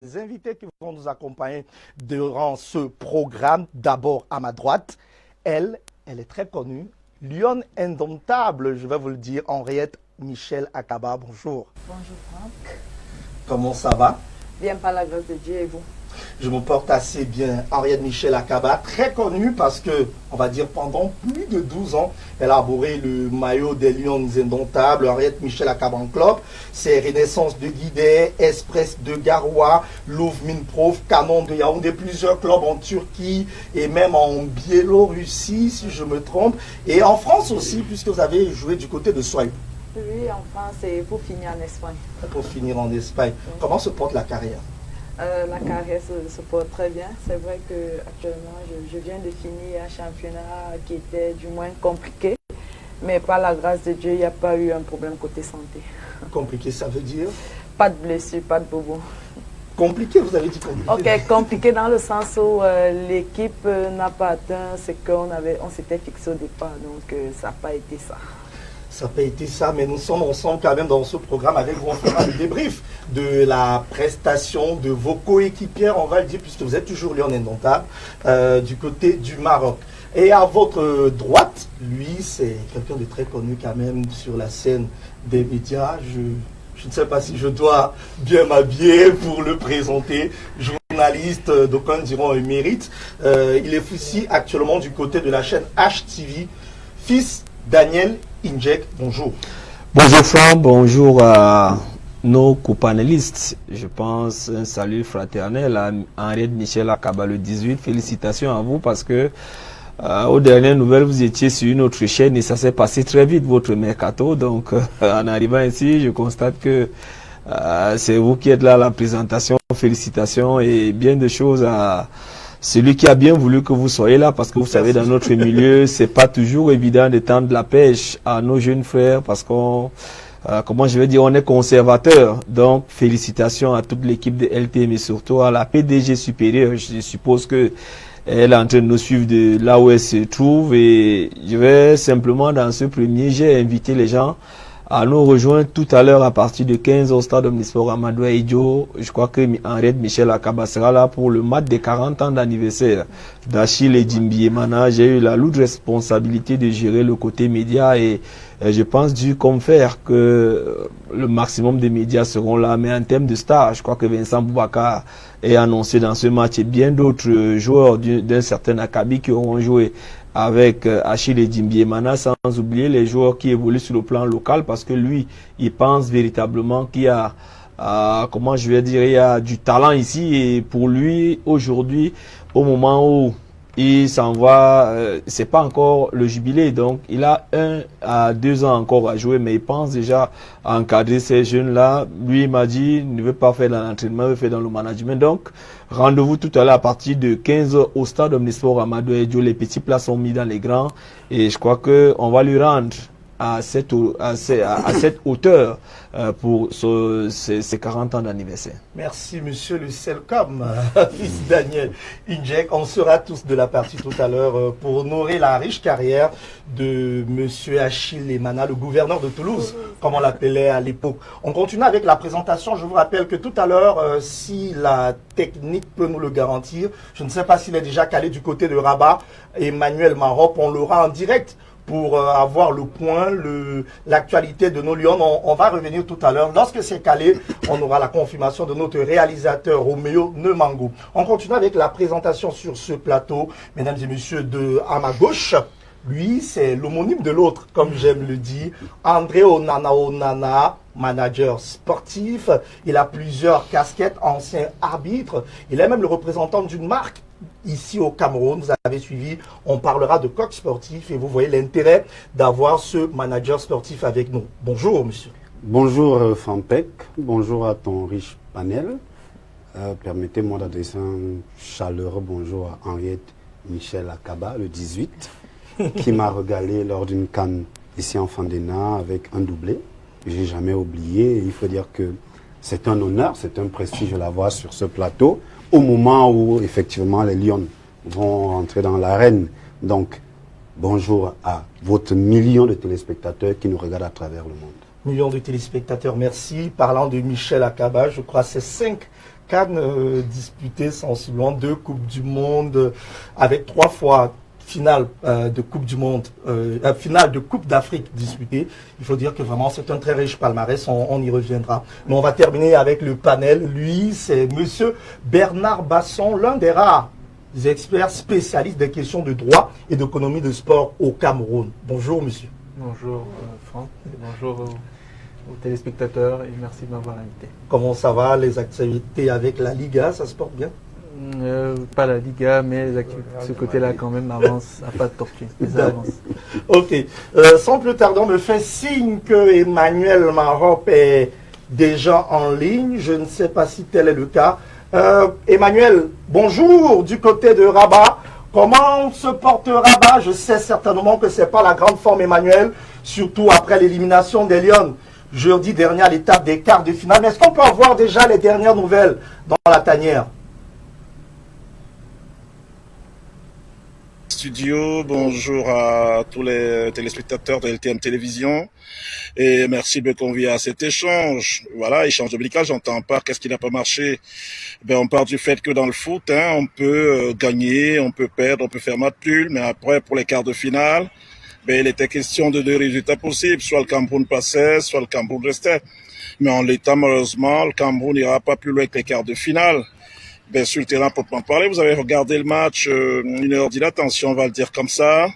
Les invités qui vont nous accompagner durant ce programme, d'abord à ma droite, elle est très connue, lionne indomptable, je vais vous le dire, Henriette Michel Akaba. Bonjour. Bonjour Franck. Comment ça va? Bien par la grâce de Dieu et vous? Je me porte assez bien. Henriette Michel Akaba, très connue parce que, on va dire, pendant plus de 12 ans, elle a arboré le maillot des Lions indomptables. Henriette Michel Akaba en club, c'est Renaissance de Guidé, Express de Garoua, Louvre Minprof, Canon de Yaoundé, plusieurs clubs en Turquie et même en Biélorussie, si je me trompe, et en France aussi, puisque vous avez joué du côté de Soye. Oui, en France et pour finir en Espagne. Pour finir en Espagne. Oui. Comment se porte la carrière? La carrière se porte très bien. C'est vrai qu'actuellement, je viens de finir un championnat qui était du moins compliqué. Mais par la grâce de Dieu, il n'y a pas eu un problème côté santé. Compliqué, ça veut dire? Pas de blessure, pas de bobo. Compliqué, vous avez dit compliqué? Ok, compliqué dans le sens où l'équipe n'a pas atteint ce qu'on s'était fixé au départ. Donc, ça n'a pas été ça. Ça n'a pas été ça, mais nous sommes ensemble quand même dans ce programme avec vous. On fera le débrief de la prestation de vos coéquipières, on va le dire, puisque vous êtes toujours Lyon indomptable, du côté du Maroc. Et à votre droite, lui, c'est quelqu'un de très connu quand même sur la scène des médias. Je ne sais pas si je dois bien m'habiller pour le présenter. Journaliste, d'aucuns diront émérite. Il est aussi actuellement du côté de la chaîne HTV. Fils Daniel Injek, bonjour. Bonjour Franck, bonjour à nos co-panélistes. Je pense un salut fraternel à Henriette Michel Akaba le 18. Félicitations à vous parce que aux dernières nouvelles, vous étiez sur une autre chaîne et ça s'est passé très vite, votre mercato. Donc en arrivant ici, je constate que c'est vous qui êtes là à la présentation. Félicitations et bien de choses à celui qui a bien voulu que vous soyez là, parce que vous savez, dans notre milieu, c'est pas toujours évident de tendre la pêche à nos jeunes frères, parce qu'on, comment je vais dire, on est conservateur. Donc, félicitations à toute l'équipe de LT, mais surtout à la PDG supérieure. Je suppose que elle est en train de nous suivre de là où elle se trouve, et je vais simplement, dans ce premier jet, inviter les gens à nous rejoindre tout à l'heure à partir de 15h au stade Omnisport Amadou Aïdjo. Je crois que Henriette Michel Akaba sera là pour le match des 40 ans d'anniversaire d'Achille et Djimbiemana. J'ai eu la lourde responsabilité de gérer le côté média et je pense dû comme faire que le maximum des médias seront là. Mais en termes de stars, je crois que Vincent Boubacar est annoncé dans ce match et bien d'autres joueurs d'un certain Akabi qui auront joué avec Achille et Djimbiemana, sans oublier les joueurs qui évoluent sur le plan local, parce que lui, il pense véritablement qu'il y a, comment je vais dire, il y a du talent ici, et pour lui, aujourd'hui, au moment où il s'en va, c'est pas encore le jubilé, donc il a 1 à 2 ans encore à jouer, mais il pense déjà à encadrer ces jeunes-là. Lui, il m'a dit, il ne veut pas faire dans l'entraînement, il veut faire dans le management. Donc, rendez-vous tout à l'heure à partir de 15h au stade Omnisport Amadou Aïdjo. Les petits plats sont mis dans les grands, et je crois que on va lui rendre à cette hauteur pour ces 40 ans d'anniversaire. Merci, monsieur le Selcom, fils Daniel Injek. On sera tous de la partie tout à l'heure pour honorer la riche carrière de monsieur Achille Emana, le gouverneur de Toulouse, comme on l'appelait à l'époque. On continue avec la présentation. Je vous rappelle que tout à l'heure, si la technique peut nous le garantir, je ne sais pas s'il est déjà calé du côté de Rabat, Emmanuel Marop, on l'aura en direct pour avoir le point, l'actualité de nos Lions. On va revenir tout à l'heure. Lorsque c'est calé, on aura la confirmation de notre réalisateur Roméo Nemango. On continue avec la présentation sur ce plateau. Mesdames et messieurs, à ma gauche, lui, c'est l'homonyme de l'autre, comme j'aime le dire. André Onana, manager sportif. Il a plusieurs casquettes, ancien arbitre. Il est même le représentant d'une marque ici au Cameroun. Vous avez suivi, on parlera de coq sportif et vous voyez l'intérêt d'avoir ce manager sportif avec nous. Bonjour, monsieur. Bonjour, Fampek. Bonjour à ton riche panel. Permettez-moi d'adresser un chaleureux bonjour à Henriette Michel Akaba, le 18, qui m'a régalé lors d'une CAN ici en Fandena avec un doublé. Je n'ai jamais oublié. Il faut dire que c'est un honneur, c'est un prestige de la voir sur ce plateau au moment où, effectivement, les Lions vont rentrer dans l'arène. Donc, bonjour à votre million de téléspectateurs qui nous regardent à travers le monde. Millions de téléspectateurs, merci. Parlant de Michel Akaba, je crois que c'est 5 CAN disputé sensiblement 2 Coupes du Monde avec 3 fois finale de Coupe du Monde, finale de Coupe d'Afrique disputée. Il faut dire que vraiment c'est un très riche palmarès, on y reviendra. Mais on va terminer avec le panel. Lui, c'est Monsieur Bernard Basson, l'un des rares experts spécialistes des questions de droit et d'économie de sport au Cameroun. Bonjour monsieur. Bonjour Franck, bonjour aux téléspectateurs et merci de m'avoir invité. Comment ça va, les activités avec la Liga, ça se porte bien? Pas la Liga, mais les activités de ce côté-là quand même avancent à pas de tortue. Ça avance. Ok. Sans plus tarder, on me fait signe que Emmanuel Marop est déjà en ligne. Je ne sais pas si tel est le cas. Emmanuel, bonjour du côté de Rabat. Comment se porte Rabat? Je sais certainement que ce n'est pas la grande forme, Emmanuel, surtout après l'élimination des Lions jeudi dernier à l'étape des quarts de finale. Mais est-ce qu'on peut avoir déjà les dernières nouvelles dans la tanière? Studio, bonjour à tous les téléspectateurs de LTM Télévision et merci de me convier à cet échange. Voilà, échange obligatoire, j'entends pas qu'est-ce qui n'a pas marché. On part du fait que dans le foot, on peut gagner, on peut perdre, on peut faire match nul, mais après pour les quarts de finale, il était question de 2 résultats possibles, soit le Cameroun passait, soit le Cameroun restait. Mais en l'état, malheureusement, le Cameroun n'ira pas plus loin que les quarts de finale. Sur le terrain, pour en parler, vous avez regardé le match, 1 heure d'attention, on va le dire comme ça.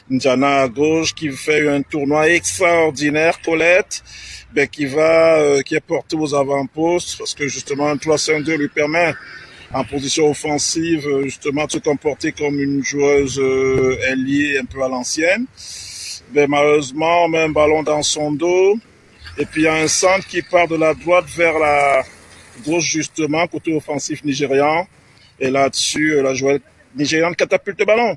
Njana à gauche qui fait un tournoi extraordinaire, Colette, qui est porté aux avant-postes parce que justement un 3-5-2 lui permet en position offensive justement de se comporter comme une joueuse ailier un peu à l'ancienne. Malheureusement, on met un ballon dans son dos et puis il y a un centre qui part de la droite vers la gauche justement, côté offensif nigérian. Et là-dessus, la joueuse nigériane catapulte le ballon.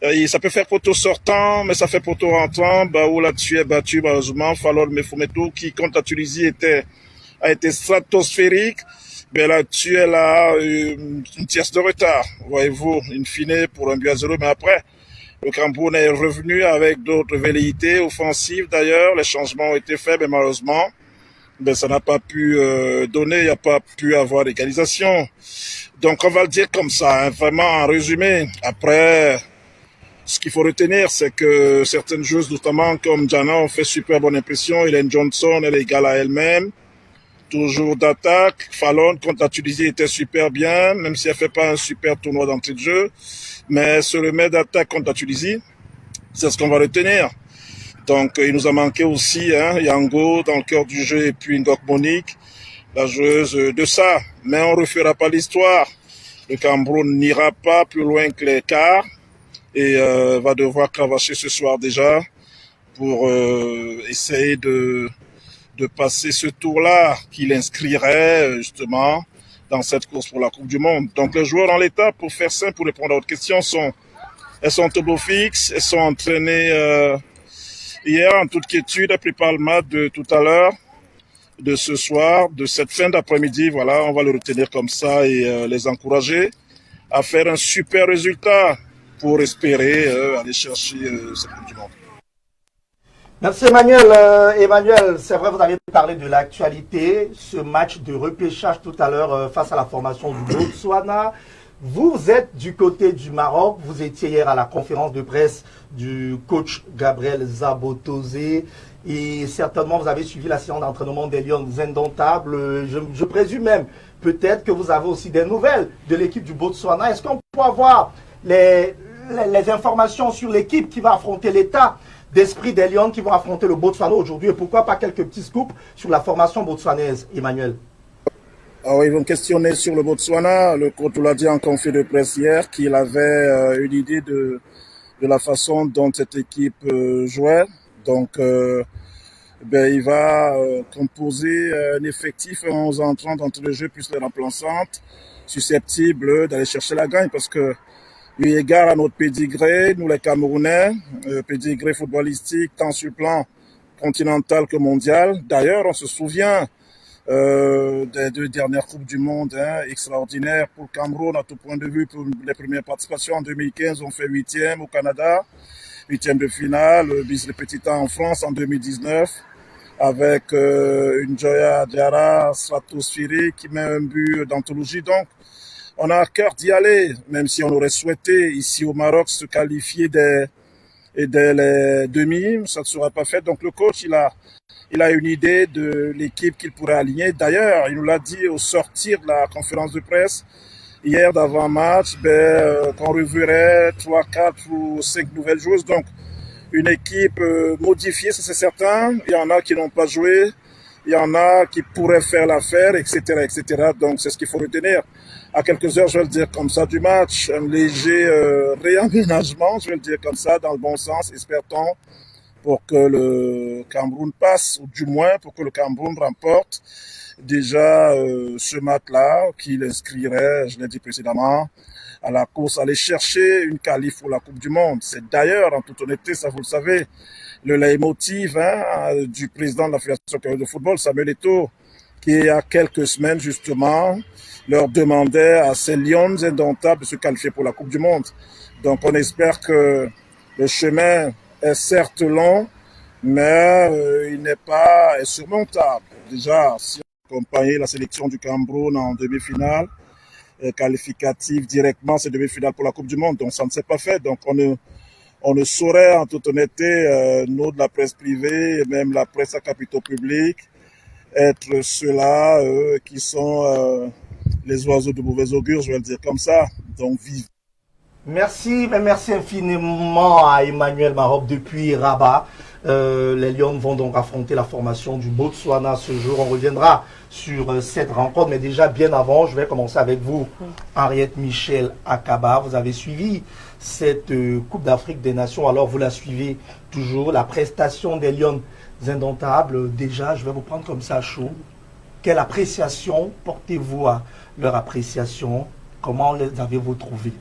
Et ça peut faire poteau sortant, mais ça fait poteau rentrant. Baou là-dessus est battu, malheureusement. Falol Mefumeto, qui contre la Tunisie a été stratosphérique. Là-dessus, elle a une tierce de retard. Voyez-vous, in fine pour 1-0, mais après, le Cameroun est revenu avec d'autres velléités offensives. D'ailleurs, les changements ont été faits, mais malheureusement, ça n'a pas pu donner, il n'y a pas pu avoir d'égalisation. Donc on va le dire comme ça, vraiment en résumé. Après, ce qu'il faut retenir, c'est que certaines joueuses, notamment comme Jana, ont fait super bonne impression. Hélène Johnson, elle est égale à elle-même. Toujours d'attaque. Fallon contre la Tunisie était super bien, même si elle fait pas un super tournoi d'entrée de jeu. Mais se remet d'attaque contre la Tunisie, c'est ce qu'on va retenir. Donc, il nous a manqué aussi Yango dans le cœur du jeu et puis Ngok Monique, la joueuse de ça. Mais on ne refera pas l'histoire. Le Cameroun n'ira pas plus loin que les quarts et va devoir cravacher ce soir déjà pour essayer de passer ce tour-là qui l'inscrirait justement dans cette course pour la Coupe du Monde. Donc, les joueurs en l'état, pour faire simple, pour répondre à votre question, elles sont au beau fixe, elles sont entraînées hier, en toute quiétude, après par le match de tout à l'heure, de ce soir, de cette fin d'après-midi, voilà, on va le retenir comme ça et les encourager à faire un super résultat pour espérer aller chercher cette Coupe du Monde. Merci Emmanuel. Emmanuel, c'est vrai, vous avez parlé de l'actualité, ce match de repêchage tout à l'heure face à la formation du Botswana. Vous êtes du côté du Maroc, vous étiez hier à la conférence de presse du coach Gabriel Zabotosé et certainement vous avez suivi la séance d'entraînement des Lions indomptables. Je présume même peut-être que vous avez aussi des nouvelles de l'équipe du Botswana. Est-ce qu'on peut avoir les informations sur l'équipe qui va affronter l'état d'esprit des Lions qui vont affronter le Botswana aujourd'hui et pourquoi pas quelques petits scoops sur la formation botswanaise, Emmanuel? Ah oui, ils vont questionner sur le Botswana. Le coach l'a dit en conférence de presse hier qu'il avait une idée de la façon dont cette équipe jouait. Donc, il va composer un effectif 11 entrants dans tout le jeu plus les remplaçantes susceptibles d'aller chercher la gagne parce que eu égard à notre pédigré, nous les Camerounais, pédigré footballistique tant sur le plan continental que mondial. D'ailleurs, on se souvient des 2 dernières Coupes du Monde extraordinaires pour le Cameroun à tout point de vue. Pour les premières participations en 2015, on fait 8e au Canada, 8e de finale, bis repetita en France en 2019, avec une Joya Diarra stratosphérique qui met un but d'anthologie. Donc, on a à cœur d'y aller, même si on aurait souhaité ici au Maroc se qualifier dès les demi, ça ne sera pas fait. Donc le coach, il a une idée de l'équipe qu'il pourrait aligner. D'ailleurs, il nous l'a dit au sortir de la conférence de presse hier d'avant-match, qu'on reverrait 3, 4 ou 5 nouvelles joueuses. Donc une équipe modifiée, ça c'est certain. Il y en a qui n'ont pas joué, il y en a qui pourraient faire l'affaire, etc., etc. Donc c'est ce qu'il faut retenir. À quelques heures, je vais le dire comme ça, du match, un léger réaménagement, je vais le dire comme ça, dans le bon sens, espère-t-on, pour que le Cameroun passe, ou du moins pour que le Cameroun remporte déjà ce match-là, qu'il inscrirait, je l'ai dit précédemment, à la course, aller chercher une qualif pour la Coupe du Monde. C'est d'ailleurs, en toute honnêteté, ça vous le savez, le leitmotiv du président de la Fédération de football, Samuel Eto'o, qui il y a quelques semaines, justement, leur demandait à ces Lions indomptables de se qualifier pour la Coupe du Monde. Donc on espère que le chemin est certes long, mais il n'est pas surmontable. Déjà, si on accompagne la sélection du Cameroun en demi-finale, qualificative directement, c'est demi-finale pour la Coupe du Monde. Donc ça ne s'est pas fait. Donc on ne saurait, en toute honnêteté, nous de la presse privée et même la presse à capitaux publics, être ceux-là qui sont les oiseaux de mauvais augure, je vais le dire comme ça. Donc vive. Merci, mais merci infiniment à Emmanuel Maroc depuis Rabat. Les Lions vont donc affronter la formation du Botswana ce jour. On reviendra sur cette rencontre, mais déjà bien avant, je vais commencer avec vous, Henriette Michel Akaba. Vous avez suivi cette Coupe d'Afrique des Nations, alors vous la suivez toujours, la prestation des Lions indomptables. Déjà, je vais vous prendre comme ça à chaud. Quelle appréciation portez-vous à leur appréciation? Comment les avez-vous trouvés?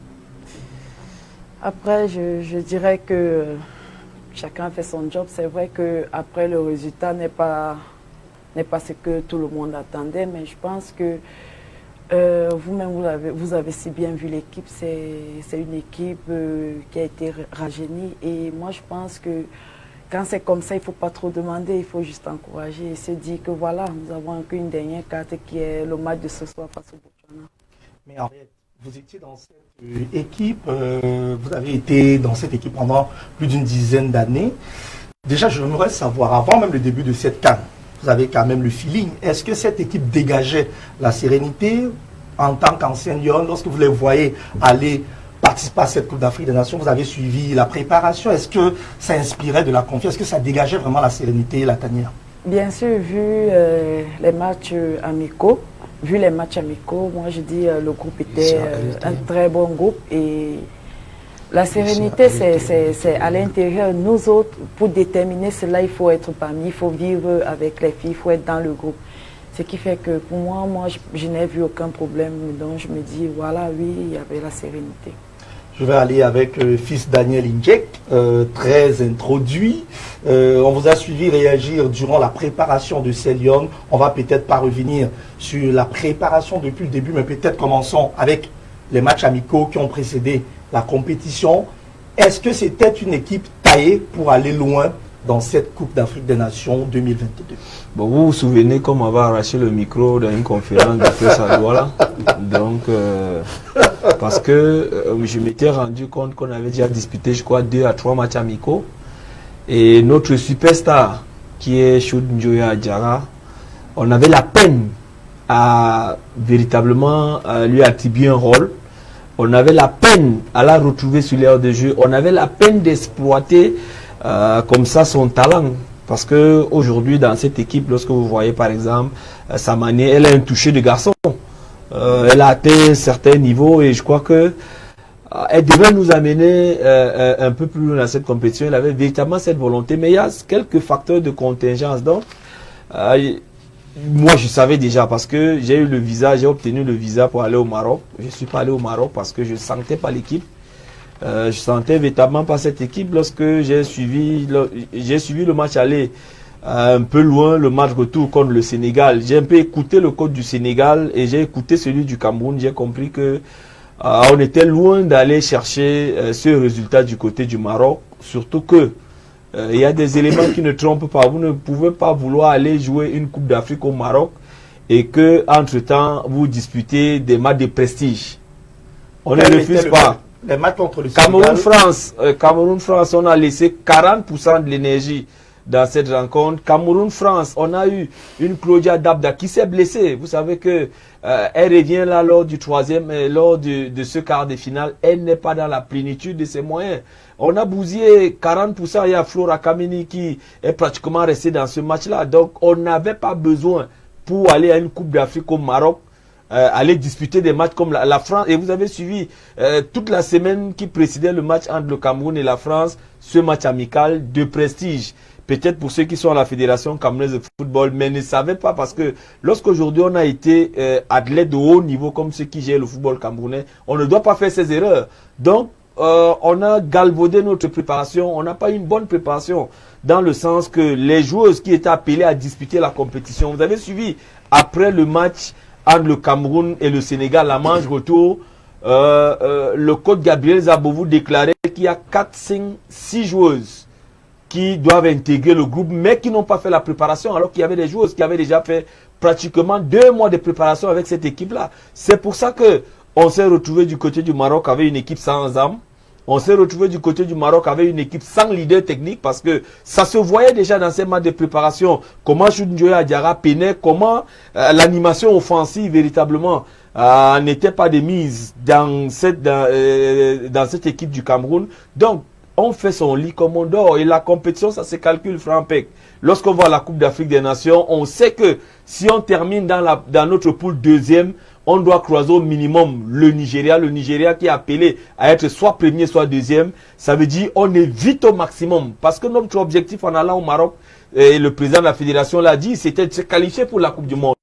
Après, je dirais que chacun fait son job. C'est vrai que après le résultat n'est pas ce que tout le monde attendait, mais je pense que vous-même, vous avez si bien vu l'équipe. C'est une équipe qui a été rajeunie. Et moi, je pense que quand c'est comme ça, il ne faut pas trop demander, il faut juste encourager et se dire que voilà, nous avons qu'une dernière carte qui est le match de ce soir face au Botswana. Mais en fait, vous étiez dans cette équipe, vous avez été dans cette équipe pendant plus d'une dizaine d'années. Déjà, j'aimerais savoir, avant même le début de cette CAN, vous avez quand même le feeling. Est-ce que cette équipe dégageait la sérénité en tant qu'ancien Lyon, lorsque vous les voyez aller participer à cette Coupe d'Afrique des Nations, vous avez suivi la préparation? Est-ce que ça inspirait de la confiance? Est-ce que ça dégageait vraiment la sérénité, la tanière? Bien sûr, vu les matchs amicaux, moi je dis le groupe était un très bon groupe et la sérénité c'est à l'intérieur. Nous autres, pour déterminer cela, il faut être parmi, il faut vivre avec les filles, il faut être dans le groupe. Ce qui fait que pour moi je n'ai vu aucun problème, donc je me dis voilà, oui, il y avait la sérénité. Je vais aller avec le fils Daniel Injek, très introduit. On vous a suivi réagir durant la préparation de ces Lions. On va peut-être pas revenir sur la préparation depuis le début, mais peut-être commençons avec les matchs amicaux qui ont précédé la compétition. Est-ce que c'était une équipe taillée pour aller loin dans cette Coupe d'Afrique des Nations 2022? Bon, vous vous souvenez comme on va arracher le micro dans une conférence de presse à Douala. Donc, parce que je m'étais rendu compte qu'on avait déjà disputé, je crois, 2 à 3 matchs amicaux. Et notre superstar, qui est Choud Njoya Diarra, on avait la peine à véritablement lui attribuer un rôle. On avait la peine à la retrouver sur l'aire de jeu. On avait la peine d'exploiter comme ça son talent. Parce que aujourd'hui dans cette équipe, lorsque vous voyez par exemple Samané, elle a un toucher de garçon. Elle a atteint un certain niveau et je crois que elle devait nous amener un peu plus loin dans cette compétition. Elle avait véritablement cette volonté, mais il y a quelques facteurs de contingence. Donc, moi je savais déjà parce que j'ai eu le visa, j'ai obtenu le visa pour aller au Maroc. Je ne suis pas allé au Maroc parce que je ne sentais pas l'équipe. Je sentais véritablement pas cette équipe lorsque j'ai suivi le match aller un peu loin, le match retour contre le Sénégal. J'ai un peu écouté le coach du Sénégal et j'ai écouté celui du Cameroun. J'ai compris que on était loin d'aller chercher ce résultat du côté du Maroc, surtout que Il y a des éléments qui ne trompent pas. Vous ne pouvez pas vouloir aller jouer une Coupe d'Afrique au Maroc et que, entre-temps, vous disputez des matchs de prestige. On ne refuse pas. Les matchs contre le Sénégal. Cameroun-France, on a laissé 40% de l'énergie dans cette rencontre. Cameroun-France, on a eu une Claudia Dabda qui s'est blessée. Vous savez que elle revient là lors du troisième, lors de ce quart de finale. Elle n'est pas dans la plénitude de ses moyens. On a bousillé 40%. Il y a Flora Kamini qui est pratiquement resté dans ce match-là. Donc, on n'avait pas besoin pour aller à une Coupe d'Afrique au Maroc, aller disputer des matchs comme la France. Et vous avez suivi toute la semaine qui précédait le match entre le Cameroun et la France, ce match amical de prestige. Peut-être pour ceux qui sont à la Fédération camerounaise de football, mais ne savaient pas parce que lorsqu'aujourd'hui on a été athlète de haut niveau comme ceux qui gèrent le football camerounais, on ne doit pas faire ces erreurs. Donc, on a galvaudé notre préparation, on n'a pas eu une bonne préparation dans le sens que les joueuses qui étaient appelées à disputer la compétition, vous avez suivi après le match entre le Cameroun et le Sénégal, la manche retour, le coach Gabriel Zabovou déclarait qu'il y a 4, 5, 6 joueuses qui doivent intégrer le groupe, mais qui n'ont pas fait la préparation, alors qu'il y avait des joueuses qui avaient déjà fait pratiquement 2 mois de préparation avec cette équipe-là. C'est pour ça que on s'est retrouvé du côté du Maroc avec une équipe sans âme. On s'est retrouvé du côté du Maroc avec une équipe sans leader technique parce que ça se voyait déjà dans ces matchs de préparation comment Choudjoya Adiara peinait, comment l'animation offensive véritablement n'était pas de mise dans cette équipe du Cameroun. Donc, on fait son lit comme on dort et la compétition, ça se calcule, Frampec. Lorsqu'on va à la Coupe d'Afrique des Nations, on sait que si on termine dans notre poule deuxième, on doit croiser au minimum le Nigeria qui est appelé à être soit premier, soit deuxième. Ça veut dire on évite au maximum. Parce que notre objectif en allant au Maroc, et le président de la fédération l'a dit, c'était de se qualifier pour la Coupe du Monde.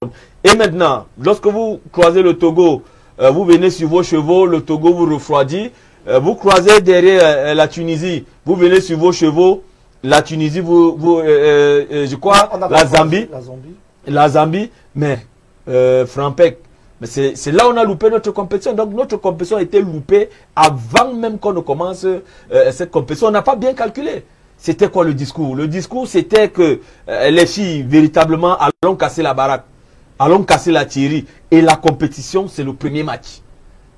Et maintenant, lorsque vous croisez le Togo, vous venez sur vos chevaux, le Togo vous refroidit. Vous croisez derrière la Tunisie, vous venez sur vos chevaux, la Tunisie, je crois, la Zambie, mais Frampec, c'est là où on a loupé notre compétition. Donc notre compétition a été loupée avant même qu'on ne commence cette compétition. On n'a pas bien calculé. C'était quoi le discours? Le discours, c'était que les filles, véritablement, allons casser la baraque, allons casser la thierie. Et la compétition, c'est le premier match.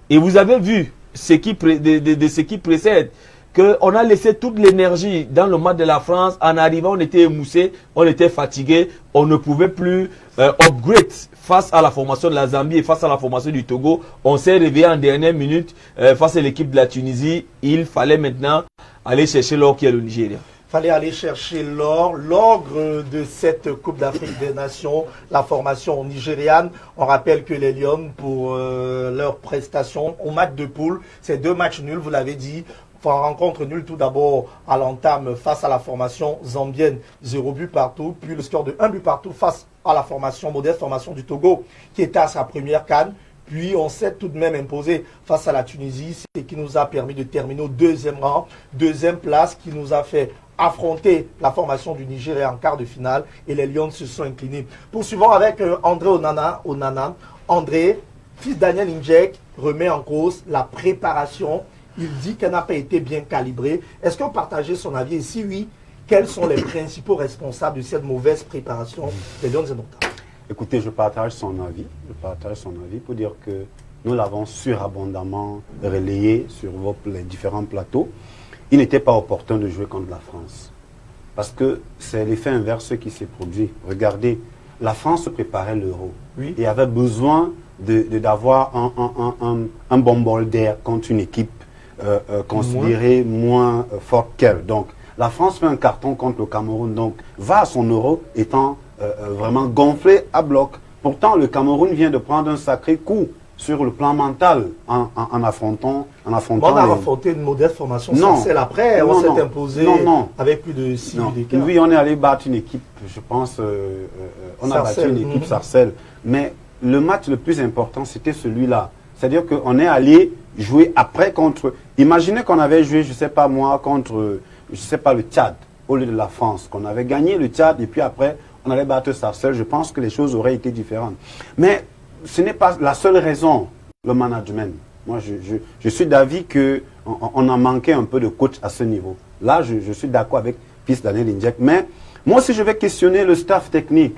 Et vous avez vu ce qui précède, qu'on a laissé toute l'énergie dans le match de la France. En arrivant, on était émoussé, on était fatigué, on ne pouvait plus upgrade face à la formation de la Zambie et face à la formation du Togo. On s'est réveillé en dernière minute face à l'équipe de la Tunisie. Il fallait maintenant aller chercher l'or qui est le Nigeria. Il fallait aller chercher l'or. L'ogre de cette Coupe d'Afrique des Nations, la formation nigériane. On rappelle que les Lions, pour leur prestation au match de poule, c'est 2 matchs nuls, vous l'avez dit. Rencontre nulle tout d'abord à l'entame face à la formation zambienne, 0 but partout. Puis le score de 1 but partout face à la modeste formation du Togo, qui était à sa première CAN. Puis on s'est tout de même imposé face à la Tunisie, ce qui nous a permis de terminer au 2e rang, 2e place, qui nous a fait affronter la formation du Nigeria en quart de finale et les Lions se sont inclinés. Poursuivons avec André Onana. André, fils Daniel Injek, remet en cause la préparation. Il dit qu'elle n'a pas été bien calibrée. Est-ce que vous partagez son avis? Et si oui, quels sont les principaux responsables de cette mauvaise préparation des Lions indomptables? Écoutez, je partage son avis. Pour dire que nous l'avons surabondamment relayé sur les différents plateaux. Il n'était pas opportun de jouer contre la France. Parce que c'est l'effet inverse qui s'est produit. Regardez, la France préparait l'Euro. Oui. Et avait besoin d'avoir un bon bol d'air contre une équipe considérée moins forte qu'elle. Donc, la France fait un carton contre le Cameroun. Donc, va à son Euro étant vraiment gonflé à bloc. Pourtant, le Cameroun vient de prendre un sacré coup sur le plan mental en affrontant on a affronté une modeste formation celle après, on s'est imposé avec plus de 6 buts d'écart. Oui, on est allé battre une équipe, je pense, on a battu une équipe Sarcelles. Mais le match le plus important, c'était celui-là. C'est-à-dire qu'on est allé jouer après contre... Imaginez qu'on avait joué, je ne sais pas moi, contre, je sais pas, le Tchad, au lieu de la France, qu'on avait gagné le Tchad et puis après, on allait battre Sarcelles. Je pense que les choses auraient été différentes. Mais ce n'est pas la seule raison, le management. Moi, je suis d'avis qu'on a manqué un peu de coach à ce niveau. Là, je suis d'accord avec fils Daniel Injek. Mais moi aussi, je vais questionner le staff technique.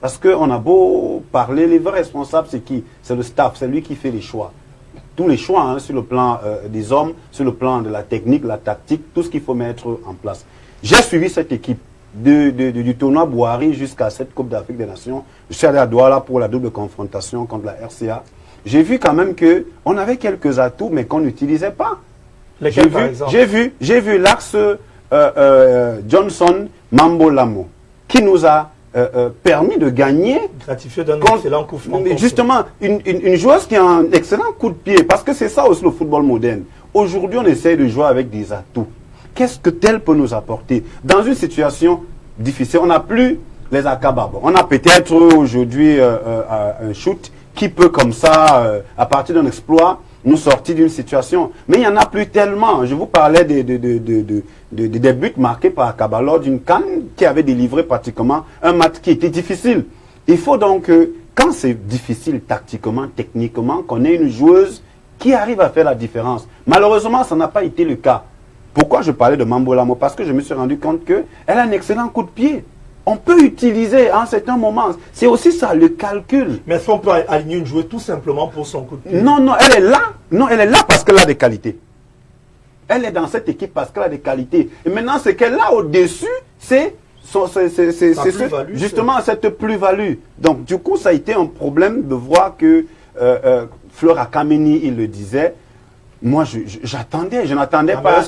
Parce qu'on a beau parler, les vrais responsables, c'est qui? C'est le staff, c'est lui qui fait les choix. Tous les choix, hein, sur le plan des hommes, sur le plan de la technique, la tactique, tout ce qu'il faut mettre en place. J'ai suivi cette équipe du tournoi Bouhari jusqu'à cette Coupe d'Afrique des Nations. Je suis allé à Douala pour la double confrontation contre la RCA. J'ai vu quand même qu'on avait quelques atouts, mais qu'on n'utilisait pas. Lesquels, par exemple? J'ai vu l'axe Johnson-Mambo-Lamo, qui nous a permis de gagner. Gratifié d'un excellent coup franc. Justement, une joueuse qui a un excellent coup de pied, parce que c'est ça aussi le football moderne. Aujourd'hui, on essaie de jouer avec des atouts. Qu'est-ce que tel peut nous apporter? Dans une situation difficile, on n'a plus les acababs. On a peut-être aujourd'hui un shoot qui peut comme ça, à partir d'un exploit, nous sortir d'une situation. Mais il n'y en a plus tellement. Je vous parlais des buts marqués par Akaba lors d'une CAN qui avait délivré pratiquement un match qui était difficile. Il faut donc, quand c'est difficile tactiquement, techniquement, qu'on ait une joueuse qui arrive à faire la différence. Malheureusement, ça n'a pas été le cas. Pourquoi je parlais de Mambo Lamo? Parce que je me suis rendu compte qu'elle a un excellent coup de pied. On peut utiliser à un certain moment. C'est aussi ça, le calcul. Mais est-ce qu'on peut aligner une joueuse tout simplement pour son coup de pied? Non, non, elle est là. Non, elle est là parce qu'elle a des qualités. Elle est dans cette équipe parce qu'elle a des qualités. Et maintenant, ce qu'elle a au-dessus, c'est justement cette plus-value. Donc, du coup, ça a été un problème de voir que Fleur Akameni, il le disait. Moi, j'attendais, je n'attendais pas.